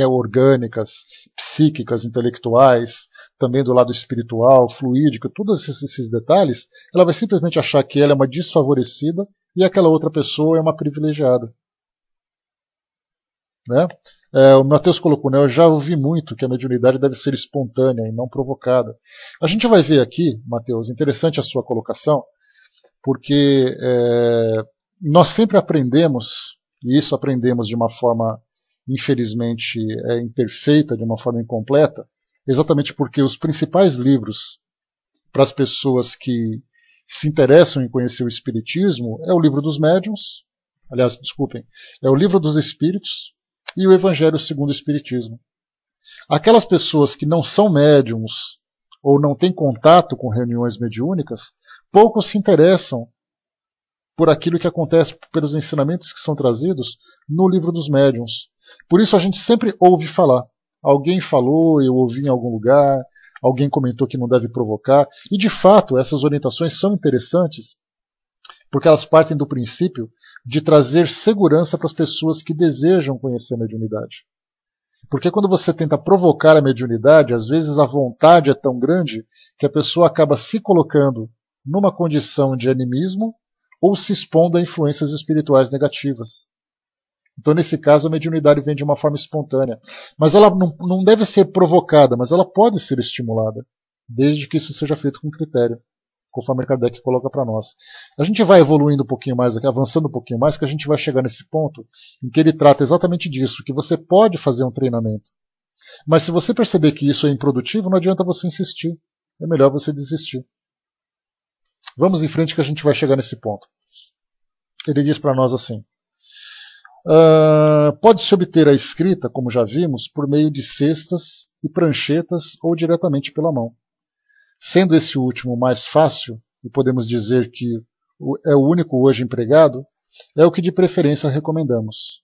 orgânicas, psíquicas, intelectuais, também do lado espiritual, fluídico, todos esses detalhes, ela vai simplesmente achar que ela é uma desfavorecida e aquela outra pessoa é uma privilegiada. Né? O Matheus colocou, né, eu já ouvi muito que a mediunidade deve ser espontânea e não provocada. A gente vai ver aqui, Matheus, interessante a sua colocação, porque nós sempre aprendemos, e isso aprendemos de uma forma, infelizmente, imperfeita, de uma forma incompleta, exatamente porque os principais livros para as pessoas que se interessam em conhecer o Espiritismo é o Livro dos Médiuns, aliás, desculpem, é o Livro dos Espíritos e o Evangelho segundo o Espiritismo. Aquelas pessoas que não são médiums ou não têm contato com reuniões mediúnicas, poucos se interessam por aquilo que acontece, pelos ensinamentos que são trazidos no Livro dos Médiuns. Por isso a gente sempre ouve falar. Alguém falou, eu ouvi em algum lugar, alguém comentou que não deve provocar. E de fato, essas orientações são interessantes, porque elas partem do princípio de trazer segurança para as pessoas que desejam conhecer a mediunidade. Porque quando você tenta provocar a mediunidade, às vezes a vontade é tão grande que a pessoa acaba se colocando numa condição de animismo ou se expondo a influências espirituais negativas. Então, nesse caso, a mediunidade vem de uma forma espontânea. Mas ela não deve ser provocada, mas ela pode ser estimulada, desde que isso seja feito com critério, conforme Kardec coloca para nós. A gente vai evoluindo um pouquinho mais aqui, avançando um pouquinho mais, que a gente vai chegar nesse ponto em que ele trata exatamente disso, que você pode fazer um treinamento. Mas se você perceber que isso é improdutivo, não adianta você insistir. É melhor você desistir. Vamos em frente que a gente vai chegar nesse ponto. Ele diz para nós assim: pode-se obter a escrita, como já vimos, por meio de cestas e pranchetas ou diretamente pela mão. Sendo esse último mais fácil, e podemos dizer que é o único hoje empregado, é o que de preferência recomendamos.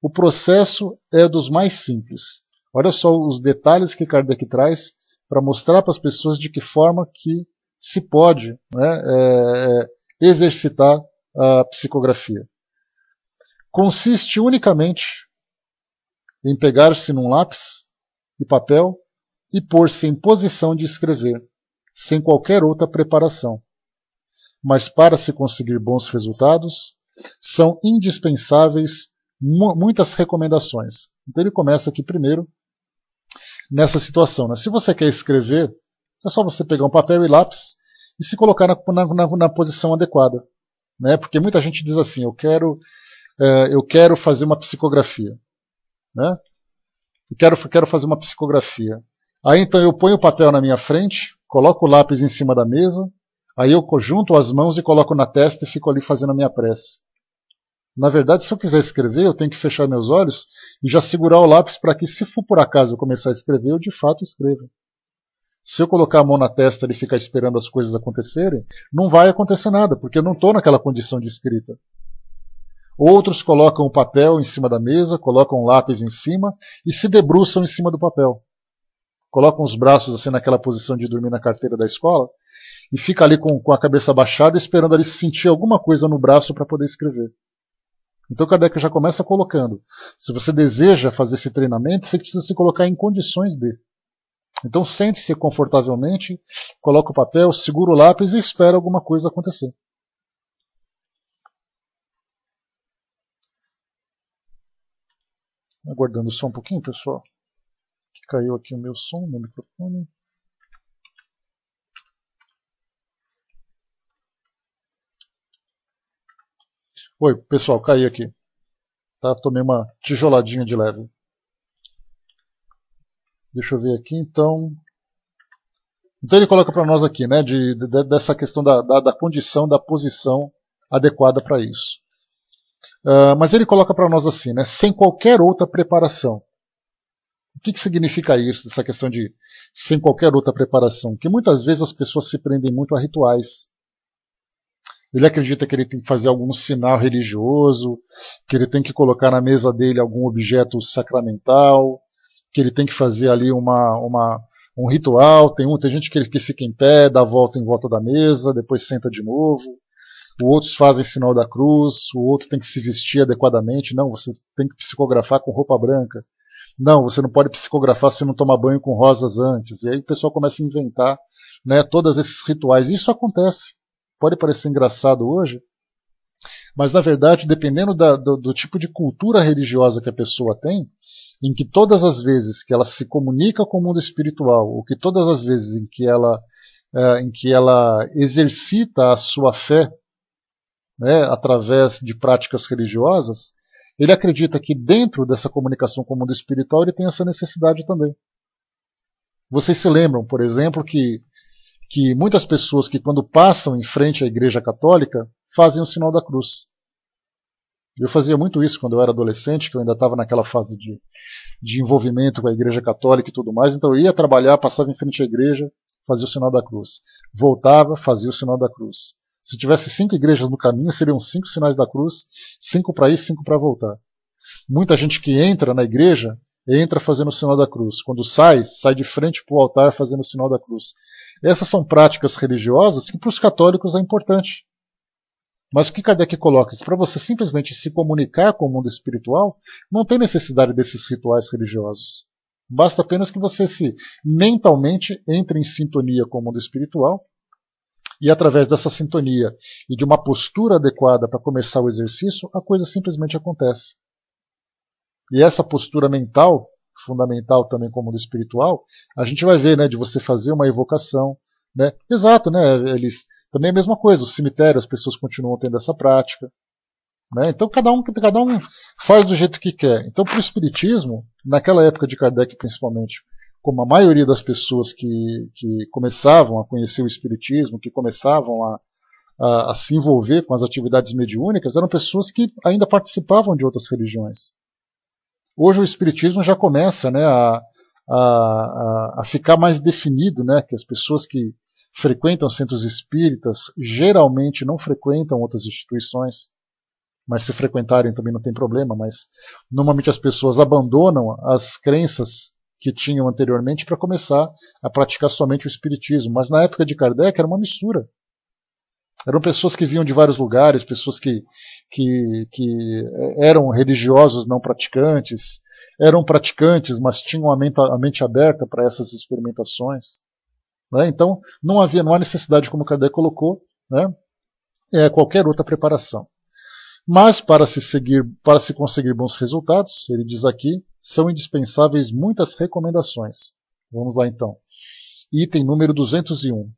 O processo é dos mais simples. Olha só os detalhes que Kardec traz para mostrar para as pessoas de que forma que se pode, né, exercitar a psicografia. Consiste unicamente em pegar-se num lápis e papel e pôr-se em posição de escrever, sem qualquer outra preparação. Mas para se conseguir bons resultados, são indispensáveis muitas recomendações. Então ele começa aqui primeiro nessa situação, né? Se você quer escrever, é só você pegar um papel e lápis e se colocar na posição adequada. Né? Porque muita gente diz assim, eu quero fazer uma psicografia. Né? Eu quero fazer uma psicografia. Aí então eu ponho o papel na minha frente, coloco o lápis em cima da mesa, aí eu junto as mãos e coloco na testa e fico ali fazendo a minha prece. Na verdade, se eu quiser escrever, eu tenho que fechar meus olhos e já segurar o lápis para que, se for por acaso eu começar a escrever, eu de fato escreva. Se eu colocar a mão na testa e ficar esperando as coisas acontecerem, não vai acontecer nada, porque eu não estou naquela condição de escrita. Outros colocam o papel em cima da mesa, colocam o lápis em cima e se debruçam em cima do papel. Colocam os braços assim naquela posição de dormir na carteira da escola e fica ali com a cabeça baixada esperando ali sentir alguma coisa no braço para poder escrever. Então Kardec já começa colocando. Se você deseja fazer esse treinamento, você precisa se colocar em condições de. Então sente-se confortavelmente, coloca o papel, segura o lápis e espera alguma coisa acontecer. Aguardando só um pouquinho, pessoal. Que caiu aqui o meu som, meu microfone. Oi, pessoal, caí aqui. Tá? Tomei uma tijoladinha de leve. Deixa eu ver aqui, então. Então ele coloca para nós aqui, né, dessa questão da condição, da posição adequada para isso. Mas ele coloca para nós assim, né, sem qualquer outra preparação. O que significa isso, essa questão de sem qualquer outra preparação? Que muitas vezes as pessoas se prendem muito a rituais. Ele acredita que ele tem que fazer algum sinal religioso, que ele tem que colocar na mesa dele algum objeto sacramental, que ele tem que fazer ali um ritual. Tem gente que fica em pé, dá a volta em volta da mesa, depois senta de novo. Outros fazem sinal da cruz, o outro tem que se vestir adequadamente. Não, você tem que psicografar com roupa branca. Não, você não pode psicografar se não tomar banho com rosas antes. E aí o pessoal começa a inventar, né, todos esses rituais. E isso acontece. Pode parecer engraçado hoje, mas na verdade, dependendo do tipo de cultura religiosa que a pessoa tem, em que todas as vezes que ela se comunica com o mundo espiritual, ou que todas as vezes em que ela exercita a sua fé, né, através de práticas religiosas, ele acredita que dentro dessa comunicação com o mundo espiritual ele tem essa necessidade também. Vocês se lembram, por exemplo, que muitas pessoas que quando passam em frente à Igreja Católica fazem o sinal da cruz. Eu fazia muito isso quando eu era adolescente, que eu ainda estava naquela fase de envolvimento com a Igreja Católica e tudo mais. Então eu ia trabalhar, passava em frente à igreja, fazia o sinal da cruz. Voltava, fazia o sinal da cruz. Se tivesse 5 igrejas no caminho, seriam 5 sinais da cruz, 5 para ir, 5 para voltar. Muita gente que entra na igreja, entra fazendo o sinal da cruz. Quando sai de frente para o altar fazendo o sinal da cruz. Essas são práticas religiosas que para os católicos é importante. Mas o que Kardec coloca? Que para você simplesmente se comunicar com o mundo espiritual, não tem necessidade desses rituais religiosos. Basta apenas que você se mentalmente entre em sintonia com o mundo espiritual, e através dessa sintonia e de uma postura adequada para começar o exercício, a coisa simplesmente acontece. E essa postura mental, fundamental também como do espiritual, a gente vai ver, né, de você fazer uma evocação, né? Exato, né? Eles também é a mesma coisa, o cemitério, as pessoas continuam tendo essa prática, né? Então cada um faz do jeito que quer. Então para o espiritismo, naquela época de Kardec principalmente, como a maioria das pessoas que começavam a conhecer o espiritismo, que começavam a se envolver com as atividades mediúnicas, eram pessoas que ainda participavam de outras religiões. Hoje o espiritismo já começa, né, a ficar mais definido, né, que as pessoas que frequentam centros espíritas geralmente não frequentam outras instituições, mas se frequentarem também não tem problema, mas normalmente as pessoas abandonam as crenças que tinham anteriormente para começar a praticar somente o espiritismo. Mas na época de Kardec era uma mistura. Eram pessoas que vinham de vários lugares, pessoas que eram religiosos não praticantes, eram praticantes, mas tinham a mente aberta para essas experimentações. Né? Então não há necessidade, como Kardec colocou, né, qualquer outra preparação. Mas para se conseguir bons resultados, ele diz aqui, são indispensáveis muitas recomendações. Vamos lá então. Item número 201.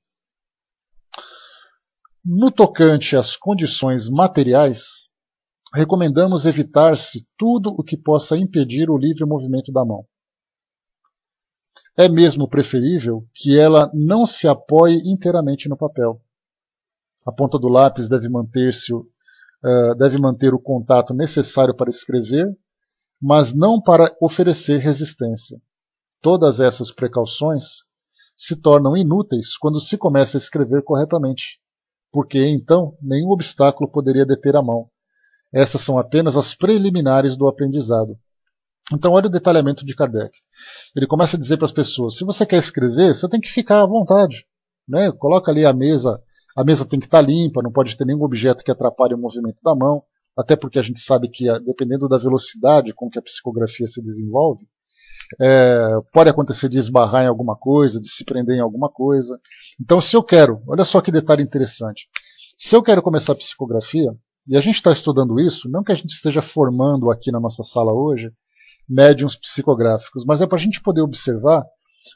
No tocante às condições materiais, recomendamos evitar-se tudo o que possa impedir o livre movimento da mão. É mesmo preferível que ela não se apoie inteiramente no papel. A ponta do lápis deve manter o contato necessário para escrever, mas não para oferecer resistência. Todas essas precauções se tornam inúteis quando se começa a escrever corretamente, porque então nenhum obstáculo poderia deter a mão. Essas são apenas as preliminares do aprendizado. Então olha o detalhamento de Kardec. Ele começa a dizer para as pessoas, se você quer escrever, você tem que ficar à vontade, né? Coloca ali a mesa tem que estar limpa, não pode ter nenhum objeto que atrapalhe o movimento da mão, até porque a gente sabe que, dependendo da velocidade com que a psicografia se desenvolve, pode acontecer de esbarrar em alguma coisa, de se prender em alguma coisa. Então, se eu quero, olha só que detalhe interessante, se eu quero começar a psicografia, e a gente está estudando isso, não que a gente esteja formando aqui na nossa sala hoje médiuns psicográficos, mas é para a gente poder observar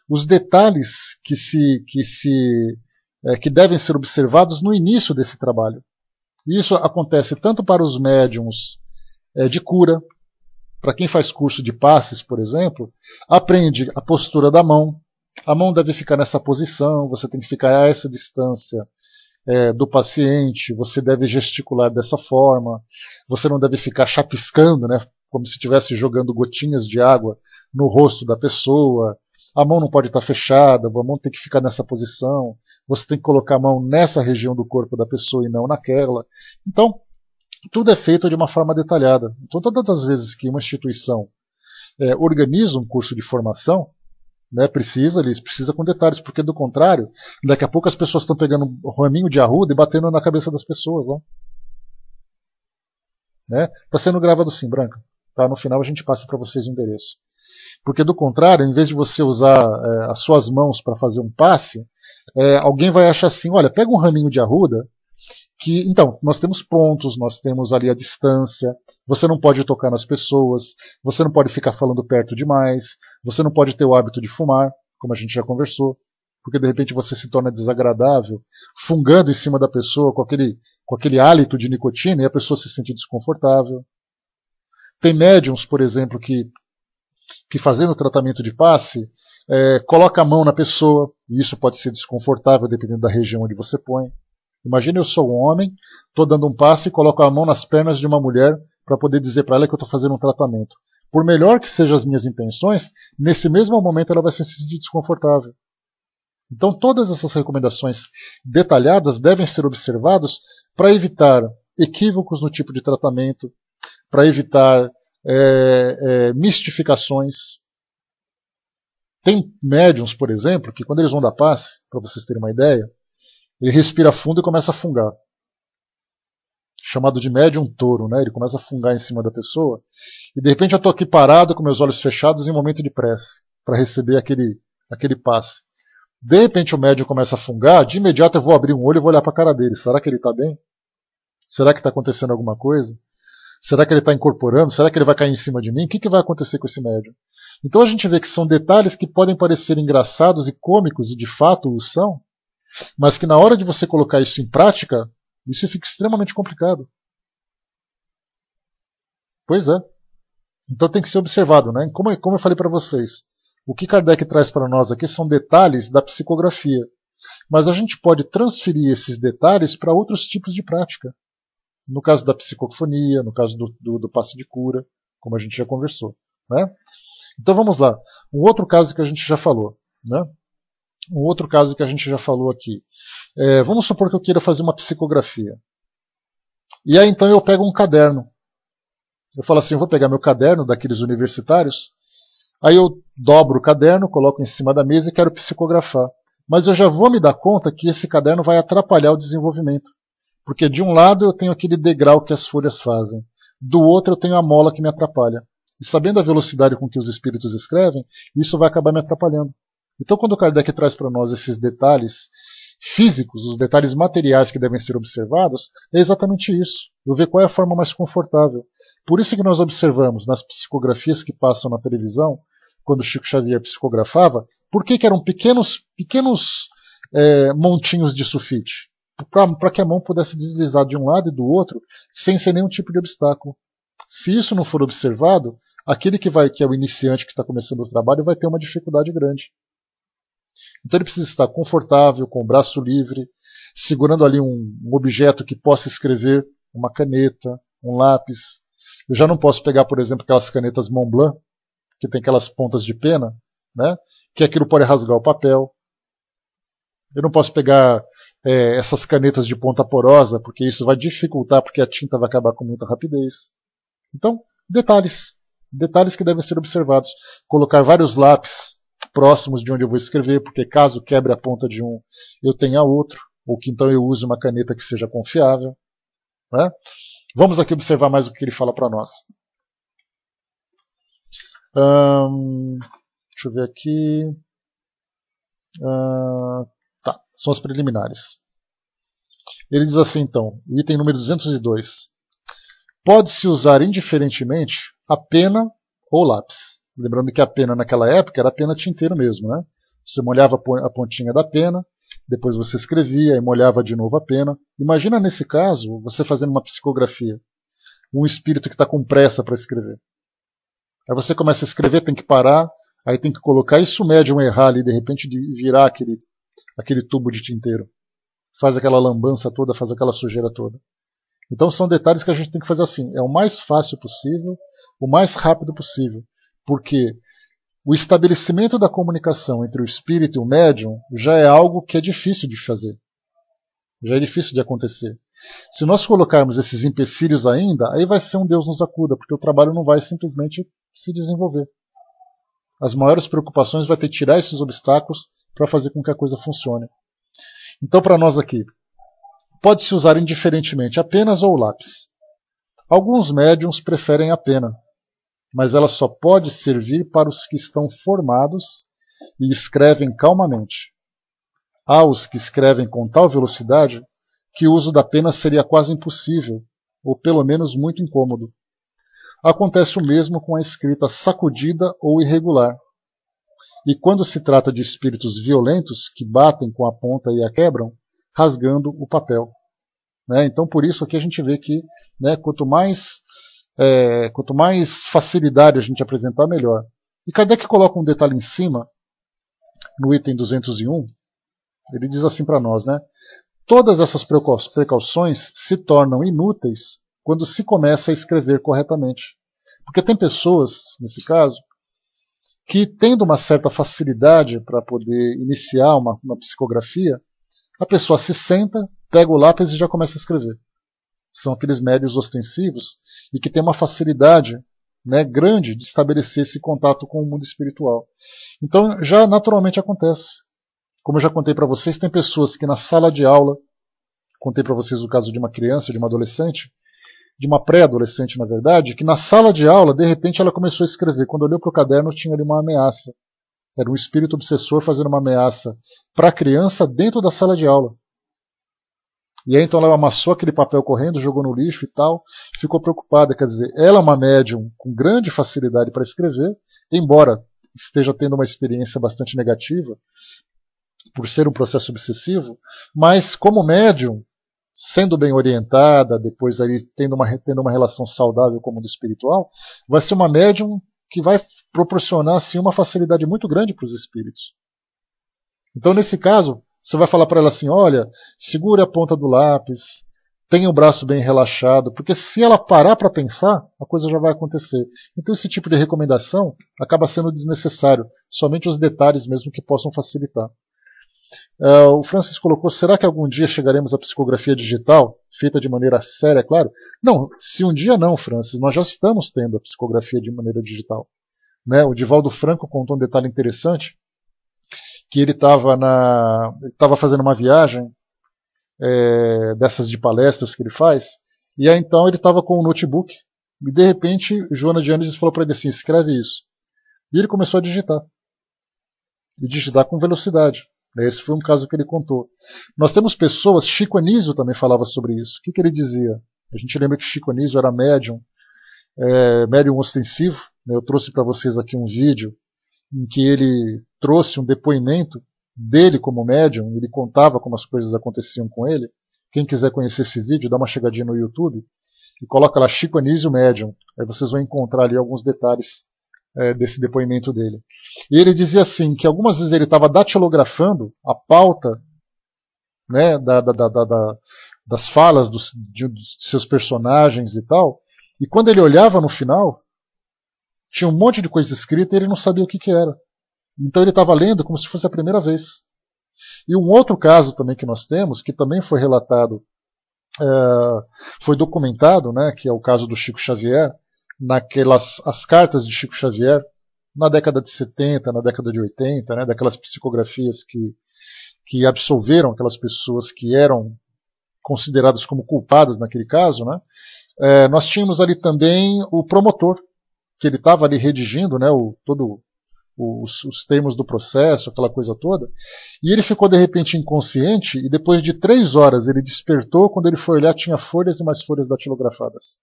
os detalhes que devem ser observados no início desse trabalho. E isso acontece tanto para os médiuns de cura. Para quem faz curso de passes, por exemplo, aprende a postura da mão. A mão deve ficar nessa posição, você tem que ficar a essa distância do paciente, você deve gesticular dessa forma, você não deve ficar chapiscando, né, como se estivesse jogando gotinhas de água no rosto da pessoa. A mão não pode estar fechada, a mão tem que ficar nessa posição, você tem que colocar a mão nessa região do corpo da pessoa e não naquela. Então, tudo é feito de uma forma detalhada. Então, todas as vezes que uma instituição organiza um curso de formação, né, precisa com detalhes, porque do contrário, daqui a pouco as pessoas estão pegando um raminho de arruda e batendo na cabeça das pessoas lá. Né? Está sendo gravado sim, Branca. Tá? No final a gente passa para vocês o endereço. Porque do contrário, em vez de você usar as suas mãos para fazer um passe, alguém vai achar assim, olha, pega um raminho de arruda, então, nós temos pontos, nós temos ali a distância, você não pode tocar nas pessoas, você não pode ficar falando perto demais, você não pode ter o hábito de fumar, como a gente já conversou, porque de repente você se torna desagradável, fungando em cima da pessoa com aquele hálito de nicotina e a pessoa se sente desconfortável. Tem médiums, por exemplo, que fazendo tratamento de passe, coloca a mão na pessoa, e isso pode ser desconfortável dependendo da região onde você põe. Imagina, eu sou um homem, estou dando um passe e coloco a mão nas pernas de uma mulher para poder dizer para ela que eu estou fazendo um tratamento. Por melhor que sejam as minhas intenções, nesse mesmo momento ela vai se sentir desconfortável. Então todas essas recomendações detalhadas devem ser observadas para evitar equívocos no tipo de tratamento, para evitar mistificações. Tem médiums, por exemplo, que quando eles vão dar passe, para vocês terem uma ideia, ele respira fundo e começa a fungar. Chamado de médium touro, né? Ele começa a fungar em cima da pessoa. E de repente eu estou aqui parado com meus olhos fechados em momento de prece, para receber aquele passe. De repente o médium começa a fungar, de imediato eu vou abrir um olho e vou olhar para a cara dele. Será que ele está bem? Será que está acontecendo alguma coisa? Será que ele está incorporando? Será que ele vai cair em cima de mim? O que vai acontecer com esse médium? Então a gente vê que são detalhes que podem parecer engraçados e cômicos, e de fato o são, mas que na hora de você colocar isso em prática, isso fica extremamente complicado. Pois é. Então tem que ser observado, né? Como eu falei para vocês, o que Kardec traz para nós aqui são detalhes da psicografia. Mas a gente pode transferir esses detalhes para outros tipos de prática. No caso da psicofonia, no caso do passe de cura, como a gente já conversou. Né? Então vamos lá. Um outro caso que a gente já falou. Né? Um outro caso que a gente já falou aqui. Vamos supor que eu queira fazer uma psicografia. E aí então eu pego um caderno. Eu falo assim, eu vou pegar meu caderno daqueles universitários, aí eu dobro o caderno, coloco em cima da mesa e quero psicografar. Mas eu já vou me dar conta que esse caderno vai atrapalhar o desenvolvimento. Porque de um lado eu tenho aquele degrau que as folhas fazem, do outro eu tenho a mola que me atrapalha. E sabendo a velocidade com que os espíritos escrevem, isso vai acabar me atrapalhando. Então, quando o Kardec traz para nós esses detalhes físicos, os detalhes materiais que devem ser observados, é exatamente isso. Eu ver qual é a forma mais confortável. Por isso que nós observamos nas psicografias que passam na televisão, quando Chico Xavier psicografava, por que eram pequenos montinhos de sulfite? Para que a mão pudesse deslizar de um lado e do outro sem ser nenhum tipo de obstáculo. Se isso não for observado, aquele que é o iniciante que está começando o trabalho vai ter uma dificuldade grande. Então ele precisa estar confortável, com o braço livre, segurando ali um objeto que possa escrever, uma caneta, um lápis. Eu já não posso pegar, por exemplo, aquelas canetas Montblanc, que tem aquelas pontas de pena, né, que aquilo pode rasgar o papel. Eu não posso pegar essas canetas de ponta porosa, porque isso vai dificultar, porque a tinta vai acabar com muita rapidez. Então, detalhes que devem ser observados. Colocar vários lápis próximos de onde eu vou escrever, porque caso quebre a ponta de um, eu tenha outro, ou que então eu use uma caneta que seja confiável. Né? Vamos aqui observar mais o que ele fala para nós. Deixa eu ver aqui. Tá, são as preliminares. Ele diz assim, então, o item número 202. Pode-se usar indiferentemente a pena ou lápis. Lembrando que a pena naquela época era a pena tinteiro mesmo, né? Você molhava a pontinha da pena, depois você escrevia e molhava de novo a pena. Imagina nesse caso, você fazendo uma psicografia. Um espírito que está com pressa para escrever. Aí você começa a escrever, tem que parar, aí tem que colocar, e se o médium errar ali, de repente virar aquele tubo de tinteiro. Faz aquela lambança toda, faz aquela sujeira toda. Então são detalhes que a gente tem que fazer assim. É o mais fácil possível, o mais rápido possível. Porque o estabelecimento da comunicação entre o espírito e o médium já é algo que é difícil de fazer. Já é difícil de acontecer. Se nós colocarmos esses empecilhos ainda, aí vai ser um Deus nos acuda, porque o trabalho não vai simplesmente se desenvolver. As maiores preocupações vai ter que tirar esses obstáculos para fazer com que a coisa funcione. Então, para nós aqui, pode-se usar indiferentemente a penas ou o lápis. Alguns médiums preferem a pena, mas ela só pode servir para os que estão formados e escrevem calmamente. Há os que escrevem com tal velocidade que o uso da pena seria quase impossível, ou pelo menos muito incômodo. Acontece o mesmo com a escrita sacudida ou irregular. E quando se trata de espíritos violentos que batem com a ponta e a quebram, rasgando o papel. Né? Então, por isso aqui a gente vê que, né, quanto mais facilidade a gente apresentar, melhor. E Kardec coloca um detalhe em cima, no item 201, ele diz assim para nós, né? Todas essas precauções se tornam inúteis quando se começa a escrever corretamente. Porque tem pessoas, nesse caso, que tendo uma certa facilidade para poder iniciar uma psicografia, a pessoa se senta, pega o lápis e já começa a escrever. São aqueles médios ostensivos e que têm uma facilidade, né, grande de estabelecer esse contato com o mundo espiritual. Então já naturalmente acontece. Como eu já contei para vocês, tem pessoas que na sala de aula, contei para vocês o caso de uma criança, de uma adolescente, de uma pré-adolescente, na verdade, que na sala de aula, de repente, ela começou a escrever. Quando olhou para o caderno, tinha ali uma ameaça. Era um espírito obsessor fazendo uma ameaça para a criança dentro da sala de aula. E aí, então, ela amassou aquele papel correndo, jogou no lixo e tal, ficou preocupada. Quer dizer, ela é uma médium com grande facilidade para escrever, embora esteja tendo uma experiência bastante negativa, por ser um processo obsessivo, mas como médium, sendo bem orientada, depois aí tendo uma relação saudável com o mundo espiritual, vai ser uma médium que vai proporcionar assim, uma facilidade muito grande para os espíritos. Então, nesse caso, você vai falar para ela assim, olha, segure a ponta do lápis, tenha o braço bem relaxado, porque se ela parar para pensar, a coisa já vai acontecer. Então, esse tipo de recomendação acaba sendo desnecessário, somente os detalhes mesmo que possam facilitar. O Francis colocou, será que algum dia chegaremos à psicografia digital, feita de maneira séria, é claro? Não, se um dia não, Francis, nós já estamos tendo a psicografia de maneira digital. Né? O Divaldo Franco contou um detalhe interessante, que ele estava fazendo uma viagem dessas de palestras que ele faz, e aí então ele estava com um notebook, e de repente Joana de Andes falou para ele assim, escreve isso. E ele começou a digitar. E digitar com velocidade. Esse foi um caso que ele contou. Nós temos pessoas, Chico Anísio também falava sobre isso. O que ele dizia? A gente lembra que Chico Anísio era médium ostensivo. Eu trouxe para vocês aqui um vídeo em que ele trouxe um depoimento dele como médium, ele contava como as coisas aconteciam com ele. Quem quiser conhecer esse vídeo, dá uma chegadinha no YouTube e coloca lá Chico Anísio médium. Aí vocês vão encontrar ali alguns detalhes desse depoimento dele. E ele dizia assim, que algumas vezes ele estava datilografando a pauta, né, das falas dos seus personagens e tal, e quando ele olhava no final, tinha um monte de coisa escrita e ele não sabia o que era. Então ele estava lendo como se fosse a primeira vez. E um outro caso também que nós temos, que também foi relatado, foi documentado, né, que é o caso do Chico Xavier, as cartas de Chico Xavier, na década de 70, na década de 80, né, daquelas psicografias que absolveram aquelas pessoas que eram consideradas como culpadas naquele caso, né, nós tínhamos ali também o promotor, que ele estava ali redigindo, né, todo os termos do processo, aquela coisa toda, e ele ficou de repente inconsciente, e depois de 3 horas ele despertou, quando ele foi olhar tinha folhas e mais folhas datilografadas.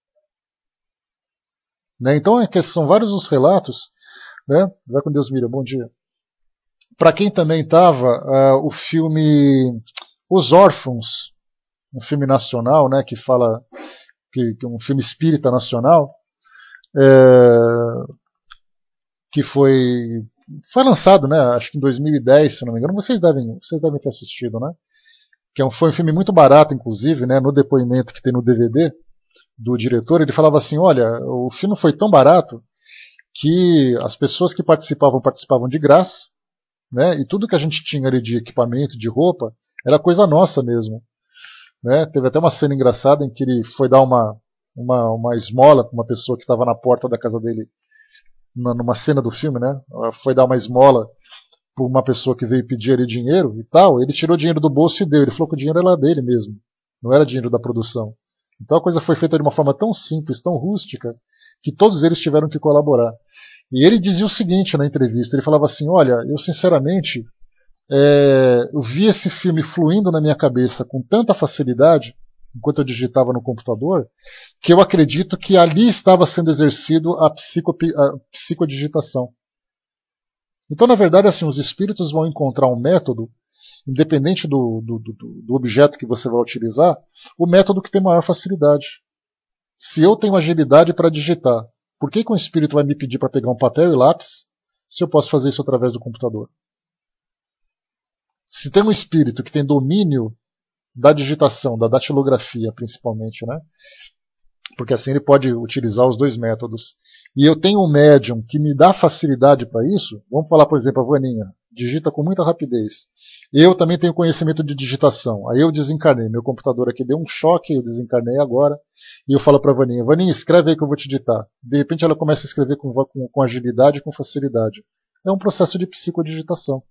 Né? Então são vários os relatos, né? Vai com Deus, Miriam, bom dia. Para quem também estava, o filme Os Órfãos, um filme nacional, né, que fala, que um filme espírita nacional, que foi lançado, né, acho que em 2010, se não me engano, vocês devem ter assistido, né, que foi um filme muito barato, inclusive, né, no depoimento que tem no DVD do diretor, ele falava assim, olha, o filme foi tão barato que as pessoas que participavam de graça, né, e tudo que a gente tinha ali de equipamento, de roupa, era coisa nossa mesmo. Né? Teve até uma cena engraçada em que ele foi dar uma esmola para uma pessoa que estava na porta da casa dele, numa cena do filme, né? Foi dar uma esmola para uma pessoa que veio pedir ali dinheiro e tal. Ele tirou dinheiro do bolso e deu. Ele falou que o dinheiro era dele mesmo, não era dinheiro da produção. Então a coisa foi feita de uma forma tão simples, tão rústica, que todos eles tiveram que colaborar. E ele dizia o seguinte na entrevista: ele falava assim, olha, eu sinceramente eu vi esse filme fluindo na minha cabeça com tanta facilidade, enquanto eu digitava no computador, que eu acredito que ali estava sendo exercido a psicodigitação. Então, na verdade, assim, os espíritos vão encontrar um método, independente do objeto que você vai utilizar, o método que tem maior facilidade. Se eu tenho agilidade para digitar, por que um espírito vai me pedir para pegar um papel e lápis se eu posso fazer isso através do computador? Se tem um espírito que tem domínio da digitação, da datilografia principalmente, né? Porque assim ele pode utilizar os dois métodos. E eu tenho um médium que me dá facilidade para isso, vamos falar, por exemplo, a Vaninha, digita com muita rapidez. Eu também tenho conhecimento de digitação. Aí eu desencarnei, meu computador aqui deu um choque, eu desencarnei agora, e eu falo para a Vaninha, Vaninha, escreve aí que eu vou te digitar. De repente ela começa a escrever com agilidade e com facilidade. É um processo de psicodigitação.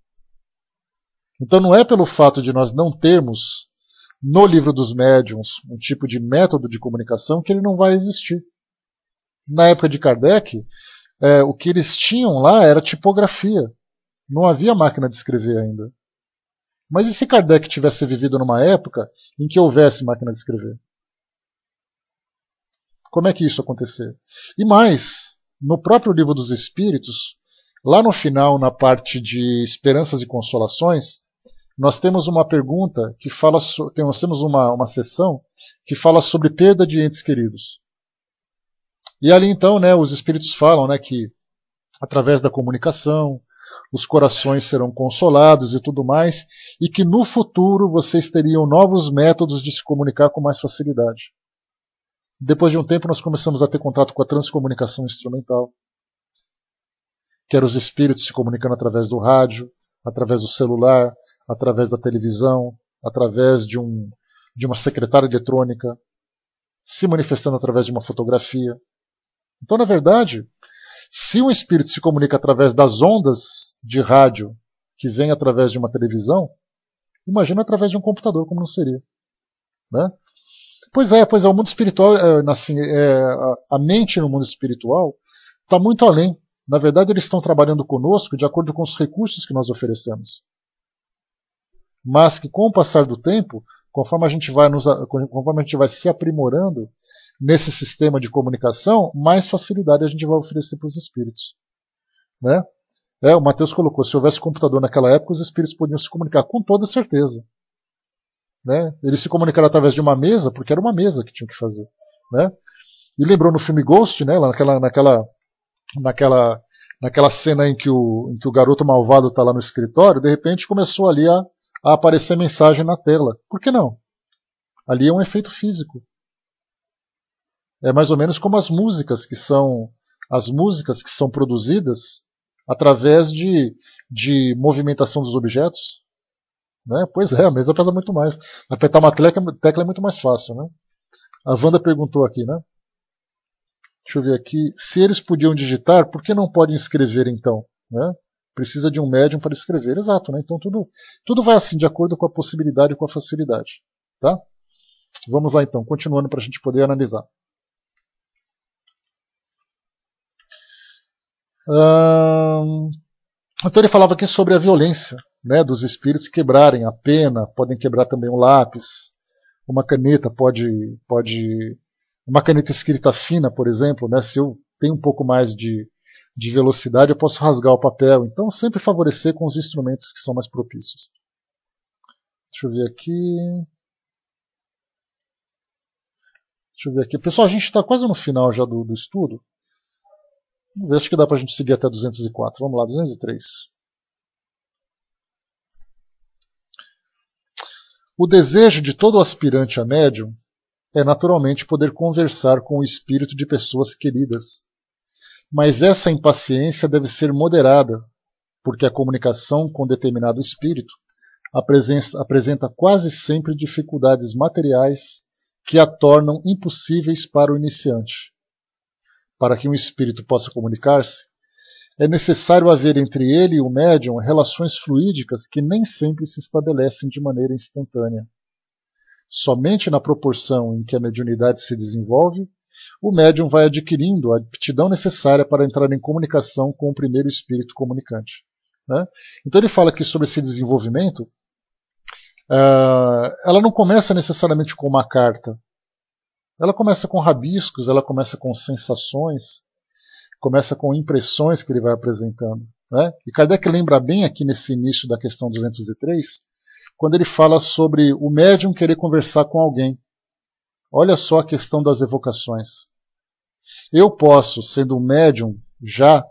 Então não é pelo fato de nós não termos no livro dos médiuns um tipo de método de comunicação que ele não vai existir. Na época de Kardec, o que eles tinham lá era tipografia. Não havia máquina de escrever ainda. Mas e se Kardec tivesse vivido numa época em que houvesse máquina de escrever? Como é que isso acontecer? E mais, no próprio livro dos Espíritos, lá no final, na parte de esperanças e consolações, nós temos uma pergunta que fala, nós temos uma sessão que fala sobre perda de entes queridos. E ali então, né, os espíritos falam, né, que através da comunicação, os corações serão consolados e tudo mais, e que no futuro vocês teriam novos métodos de se comunicar com mais facilidade. Depois de um tempo nós começamos a ter contato com a transcomunicação instrumental, que eram os espíritos se comunicando através do rádio, através do celular, através da televisão, através de uma secretária eletrônica, se manifestando através de uma fotografia. Então, na verdade, se um espírito se comunica através das ondas de rádio que vem através de uma televisão, imagina através de um computador, como não seria. Né? Pois é, o mundo espiritual, assim, a mente no mundo espiritual está muito além. Na verdade, eles estão trabalhando conosco de acordo com os recursos que nós oferecemos. Mas que com o passar do tempo, conforme a gente vai se aprimorando nesse sistema de comunicação, mais facilidade a gente vai oferecer para os espíritos. Né? O Matheus colocou, se houvesse computador naquela época, os espíritos podiam se comunicar com toda certeza. Né? Eles se comunicaram através de uma mesa, porque era uma mesa que tinham que fazer. Né? E lembrou no filme Ghost, né, lá naquela cena em que o garoto malvado está lá no escritório, de repente começou ali a aparecer mensagem na tela. Por que não? Ali é um efeito físico. É mais ou menos como as músicas que são produzidas através de movimentação dos objetos. Né? Pois é, a mesa pesa muito mais. Apertar uma tecla é muito mais fácil. Né? A Wanda perguntou aqui, né? Deixa eu ver aqui. Se eles podiam digitar, por que não podem escrever então? Né? Precisa de um médium para escrever. Exato, né? Então tudo vai assim, de acordo com a possibilidade e com a facilidade. Tá? Vamos lá então, continuando para a gente poder analisar. Então ele falava aqui sobre a violência, né, dos espíritos quebrarem a pena, podem quebrar também um lápis, uma caneta uma caneta escrita fina, por exemplo, né, se eu tenho um pouco mais de velocidade, eu posso rasgar o papel. Então sempre favorecer com os instrumentos que são mais propícios. Deixa eu ver aqui. Pessoal, a gente está quase no final já do estudo. Acho que dá para a gente seguir até 204. Vamos lá, 203. O desejo de todo aspirante a médium é naturalmente poder conversar com o espírito de pessoas queridas. Mas essa impaciência deve ser moderada, porque a comunicação com determinado espírito apresenta quase sempre dificuldades materiais que a tornam impossíveis para o iniciante. Para que um espírito possa comunicar-se, é necessário haver entre ele e o médium relações fluídicas que nem sempre se estabelecem de maneira instantânea. Somente na proporção em que a mediunidade se desenvolve, o médium vai adquirindo a aptidão necessária para entrar em comunicação com o primeiro espírito comunicante. Né? Então ele fala aqui sobre esse desenvolvimento. Ela não começa necessariamente com uma carta. Ela começa com rabiscos, ela começa com sensações, começa com impressões que ele vai apresentando. Né? E Kardec lembra bem aqui nesse início da questão 203, quando ele fala sobre o médium querer conversar com alguém. Olha só a questão das evocações. Eu posso, sendo um médium já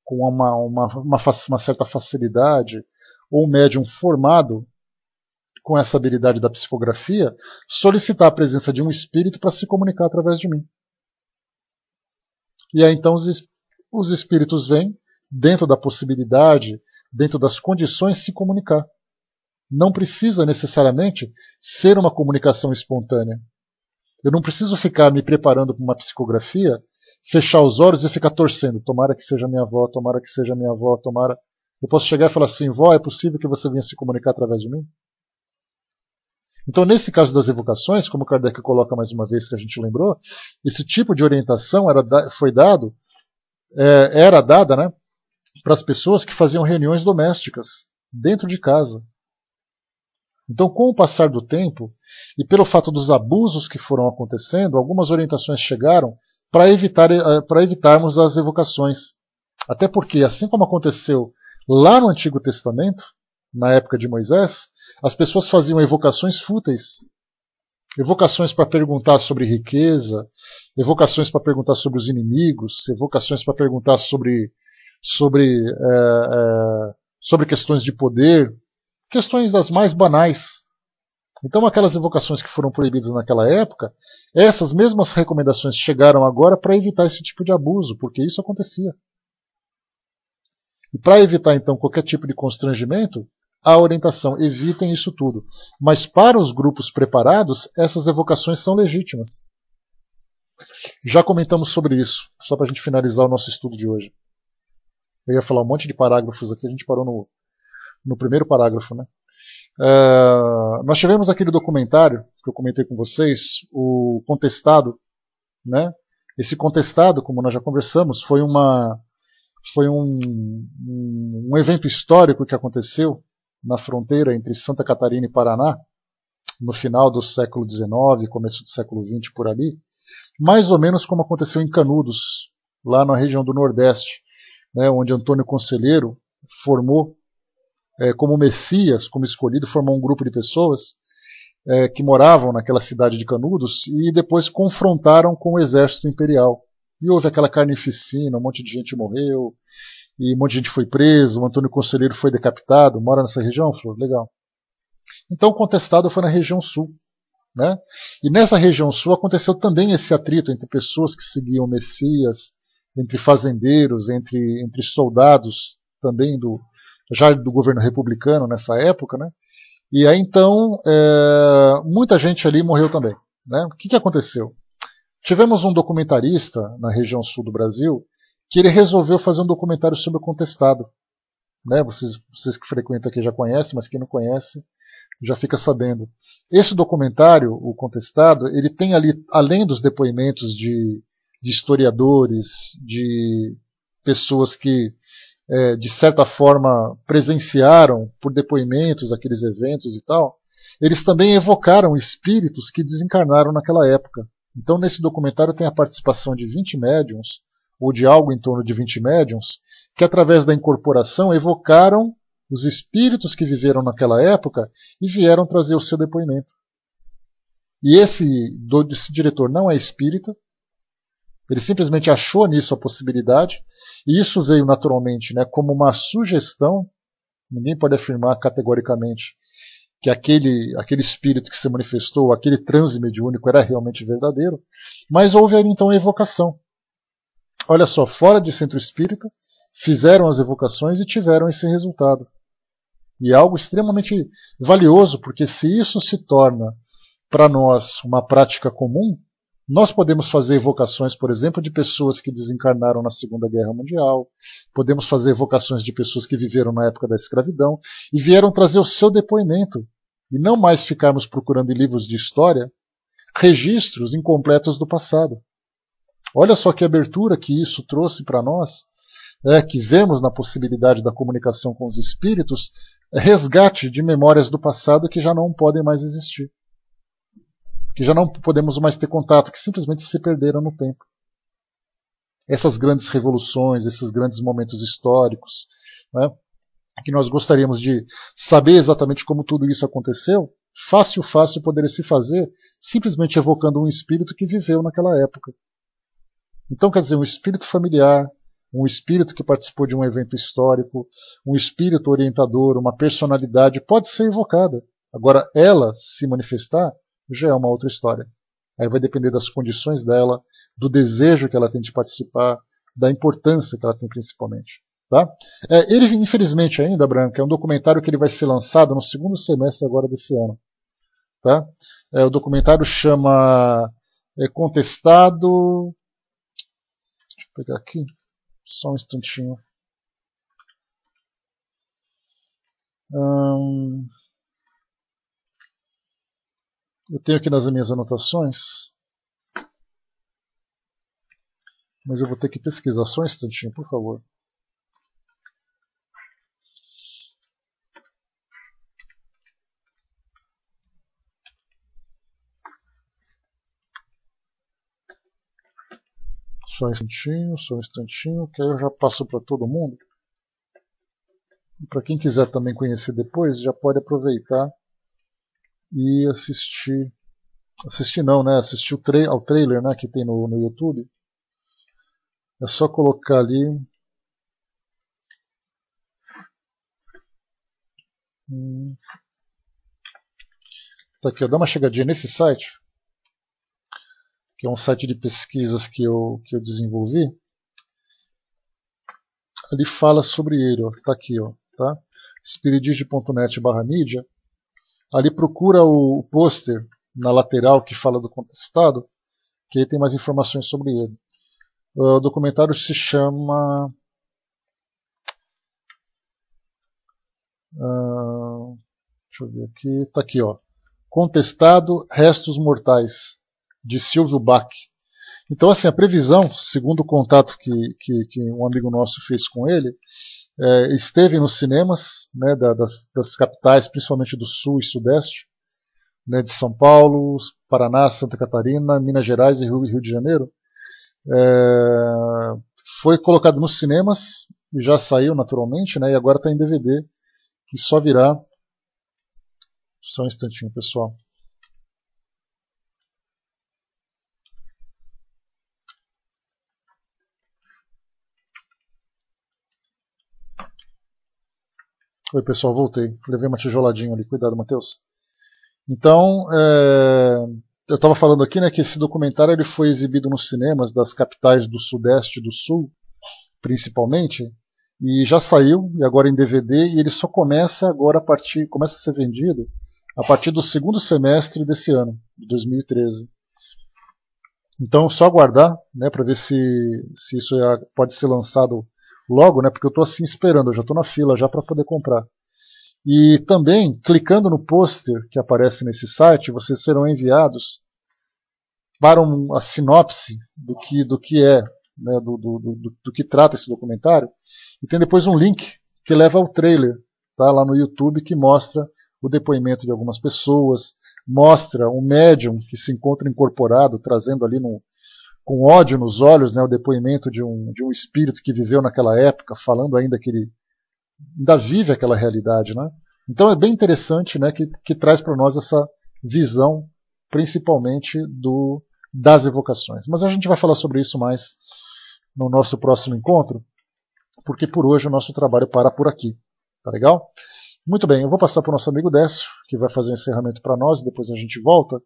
com uma certa facilidade, ou um médium formado com essa habilidade da psicografia, solicitar a presença de um espírito para se comunicar através de mim. E aí então os espíritos vêm, dentro da possibilidade, dentro das condições, se comunicar. Não precisa necessariamente ser uma comunicação espontânea. Eu não preciso ficar me preparando para uma psicografia, fechar os olhos e ficar torcendo. Tomara que seja minha avó, tomara que seja minha avó, tomara. Eu posso chegar e falar assim, vó, é possível que você venha se comunicar através de mim? Então, nesse caso das evocações, como Kardec coloca mais uma vez que a gente lembrou, esse tipo de orientação era dada, né, para as pessoas que faziam reuniões domésticas, dentro de casa. Então, com o passar do tempo, e pelo fato dos abusos que foram acontecendo, algumas orientações chegaram para evitarmos as evocações. Até porque, assim como aconteceu lá no Antigo Testamento, na época de Moisés, as pessoas faziam evocações fúteis. Evocações para perguntar sobre riqueza, evocações para perguntar sobre os inimigos, evocações para perguntar sobre questões de poder, questões das mais banais. Então aquelas evocações que foram proibidas naquela época, essas mesmas recomendações chegaram agora para evitar esse tipo de abuso, porque isso acontecia. E para evitar então qualquer tipo de constrangimento, a orientação, evitem isso tudo. Mas para os grupos preparados, essas evocações são legítimas. Já comentamos sobre isso, só para a gente finalizar o nosso estudo de hoje. Eu ia falar um monte de parágrafos aqui, a gente parou no primeiro parágrafo, né? Nós tivemos aquele documentário que eu comentei com vocês, o Contestado, né? Esse Contestado, como nós já conversamos, foi um evento histórico que aconteceu na fronteira entre Santa Catarina e Paraná, no final do século XIX, começo do século XX, por ali, mais ou menos como aconteceu em Canudos, lá na região do Nordeste, né, onde Antônio Conselheiro formou, como Messias, como escolhido, formou um grupo de pessoas que moravam naquela cidade de Canudos e depois confrontaram com o exército imperial. E houve aquela carnificina, um monte de gente morreu, e um monte de gente foi preso, o Antônio Conselheiro foi decapitado. Mora nessa região, Flor? Legal. Então o Contestado foi na região sul. Né? E nessa região sul aconteceu também esse atrito entre pessoas que seguiam o Messias, entre fazendeiros, entre soldados também já do governo republicano nessa época. Né? E aí então muita gente ali morreu também. Né? O que aconteceu? Tivemos um documentarista na região sul do Brasil que ele resolveu fazer um documentário sobre o Contestado. Né? Vocês que frequentam aqui já conhecem, mas quem não conhece já fica sabendo. Esse documentário, o Contestado, ele tem ali, além dos depoimentos de historiadores, de pessoas que de certa forma, presenciaram por depoimentos aqueles eventos e tal, eles também evocaram espíritos que desencarnaram naquela época. Então, nesse documentário tem a participação de 20 médiuns, ou de algo em torno de 20 médiuns, que através da incorporação evocaram os espíritos que viveram naquela época e vieram trazer o seu depoimento. E esse diretor não é espírita, ele simplesmente achou nisso a possibilidade, e isso veio naturalmente, né, como uma sugestão. Ninguém pode afirmar categoricamente que aquele espírito que se manifestou, aquele transe mediúnico era realmente verdadeiro, mas houve ali então a evocação. Olha só, fora de centro espírita, fizeram as evocações e tiveram esse resultado. E é algo extremamente valioso, porque se isso se torna para nós uma prática comum, nós podemos fazer evocações, por exemplo, de pessoas que desencarnaram na Segunda Guerra Mundial, podemos fazer evocações de pessoas que viveram na época da escravidão e vieram trazer o seu depoimento, e não mais ficarmos procurando em livros de história registros incompletos do passado. Olha só que abertura que isso trouxe para nós, que vemos na possibilidade da comunicação com os espíritos, resgate de memórias do passado que já não podem mais existir, que já não podemos mais ter contato, que simplesmente se perderam no tempo. Essas grandes revoluções, esses grandes momentos históricos, né, que nós gostaríamos de saber exatamente como tudo isso aconteceu, fácil poderia se fazer simplesmente evocando um espírito que viveu naquela época. Então, quer dizer, um espírito familiar, um espírito que participou de um evento histórico, um espírito orientador, uma personalidade pode ser evocada. Agora, ela se manifestar já é uma outra história. Aí vai depender das condições dela, do desejo que ela tem de participar, da importância que ela tem principalmente. Tá? Ele, infelizmente ainda, Branca, é um documentário que ele vai ser lançado no segundo semestre agora desse ano. Tá? O documentário chama Contestado... Deixa eu pegar aqui, só um instantinho. Eu tenho aqui nas minhas anotações, mas eu vou ter que pesquisar só um instantinho, por favor. Só um instantinho, que aí eu já passo para todo mundo. E para quem quiser também conhecer depois, já pode aproveitar e assistir. Assistir não, né? Assistir ao trailer, né, que tem no YouTube. É só colocar ali. Tá aqui, ó, dá uma chegadinha nesse site, que é um site de pesquisas que eu desenvolvi. Ali fala sobre ele, ó, tá aqui, ó, tá? spiridigi.net/mídia. Ali procura o pôster na lateral que fala do contestado, que aí tem mais informações sobre ele. O documentário se chama... deixa eu ver aqui, tá aqui, ó. Contestado, Restos Mortais, de Silvio Bach. Então, assim, a previsão, segundo o contato que um amigo nosso fez com ele, esteve nos cinemas, né, das capitais, principalmente do Sul e Sudeste, né, de São Paulo, Paraná, Santa Catarina, Minas Gerais e Rio de Janeiro. Foi colocado nos cinemas, e já saiu naturalmente, né, e agora está em DVD, que só virá... Só um instantinho, pessoal. Oi, pessoal, voltei. Levei uma tijoladinha ali. Cuidado, Matheus. Então, eu estava falando aqui, né, que esse documentário ele foi exibido nos cinemas das capitais do Sudeste e do Sul, principalmente, e já saiu, e agora em DVD, e ele só começa agora começa a ser vendido a partir do segundo semestre desse ano, de 2013. Então, só aguardar, né, para ver se isso pode ser lançado logo, né, porque eu estou assim esperando, eu já estou na fila já para poder comprar. E também, clicando no pôster que aparece nesse site, vocês serão enviados para a sinopse do que é né, do que trata esse documentário, e tem depois um link que leva ao trailer, tá, lá no YouTube, que mostra o depoimento de algumas pessoas, mostra um médium que se encontra incorporado, trazendo ali com ódio nos olhos, né, o depoimento de um espírito que viveu naquela época, falando ainda que ele ainda vive aquela realidade. Né? Então é bem interessante, né, que traz para nós essa visão, principalmente das evocações. Mas a gente vai falar sobre isso mais no nosso próximo encontro, porque por hoje o nosso trabalho para por aqui. Tá legal? Muito bem, eu vou passar para o nosso amigo Décio, que vai fazer um encerramento para nós, e depois a gente volta.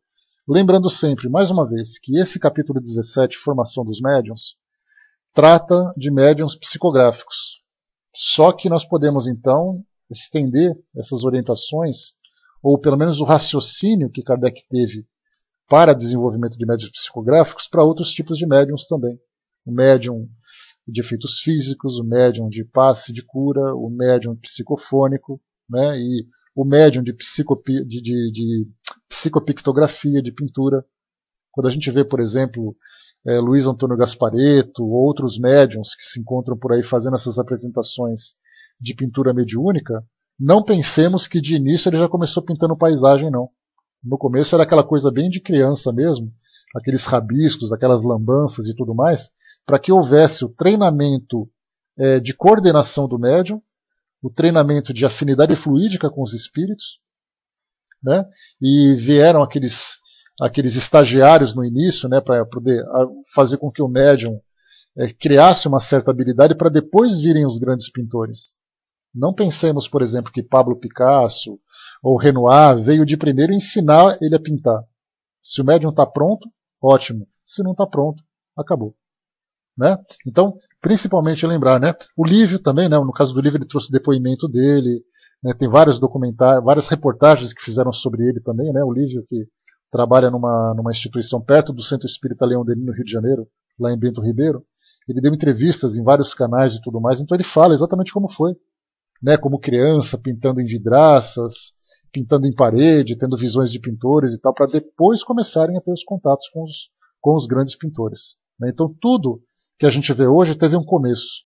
Lembrando sempre, mais uma vez, que esse capítulo 17, Formação dos Médiuns, trata de médiuns psicográficos. Só que nós podemos, então, estender essas orientações, ou pelo menos o raciocínio que Kardec teve para desenvolvimento de médiuns psicográficos, para outros tipos de médiuns também. O médium de efeitos físicos, o médium de passe de cura, o médium psicofônico, né, e o médium de psicopictografia, de pintura. Quando a gente vê, por exemplo, Luiz Antônio Gasparetto, ou outros médiums que se encontram por aí fazendo essas apresentações de pintura mediúnica, não pensemos que de início ele já começou pintando paisagem, não. No começo era aquela coisa bem de criança mesmo, aqueles rabiscos, aquelas lambanças e tudo mais, para que houvesse o treinamento de coordenação do médium, o treinamento de afinidade fluídica com os espíritos, né? E vieram aqueles estagiários no início, né, para poder fazer com que o médium criasse uma certa habilidade para depois virem os grandes pintores. Não pensemos, por exemplo, que Pablo Picasso ou Renoir veio de primeiro ensinar ele a pintar. Se o médium está pronto, ótimo. Se não está pronto, acabou. Né? Então, principalmente lembrar, né? O Lívio também, né? No caso do Lívio, ele trouxe o depoimento dele, né? Tem vários documentários, várias reportagens que fizeram sobre ele também, né? O Lívio, que trabalha numa instituição perto do Centro Espírita Leão Denis, no Rio de Janeiro, lá em Bento Ribeiro. Ele deu entrevistas em vários canais e tudo mais, então ele fala exatamente como foi, né? Como criança, pintando em vidraças, pintando em parede, tendo visões de pintores e tal, para depois começarem a ter os contatos com os grandes pintores. Né? Então tudo que a gente vê hoje teve um começo.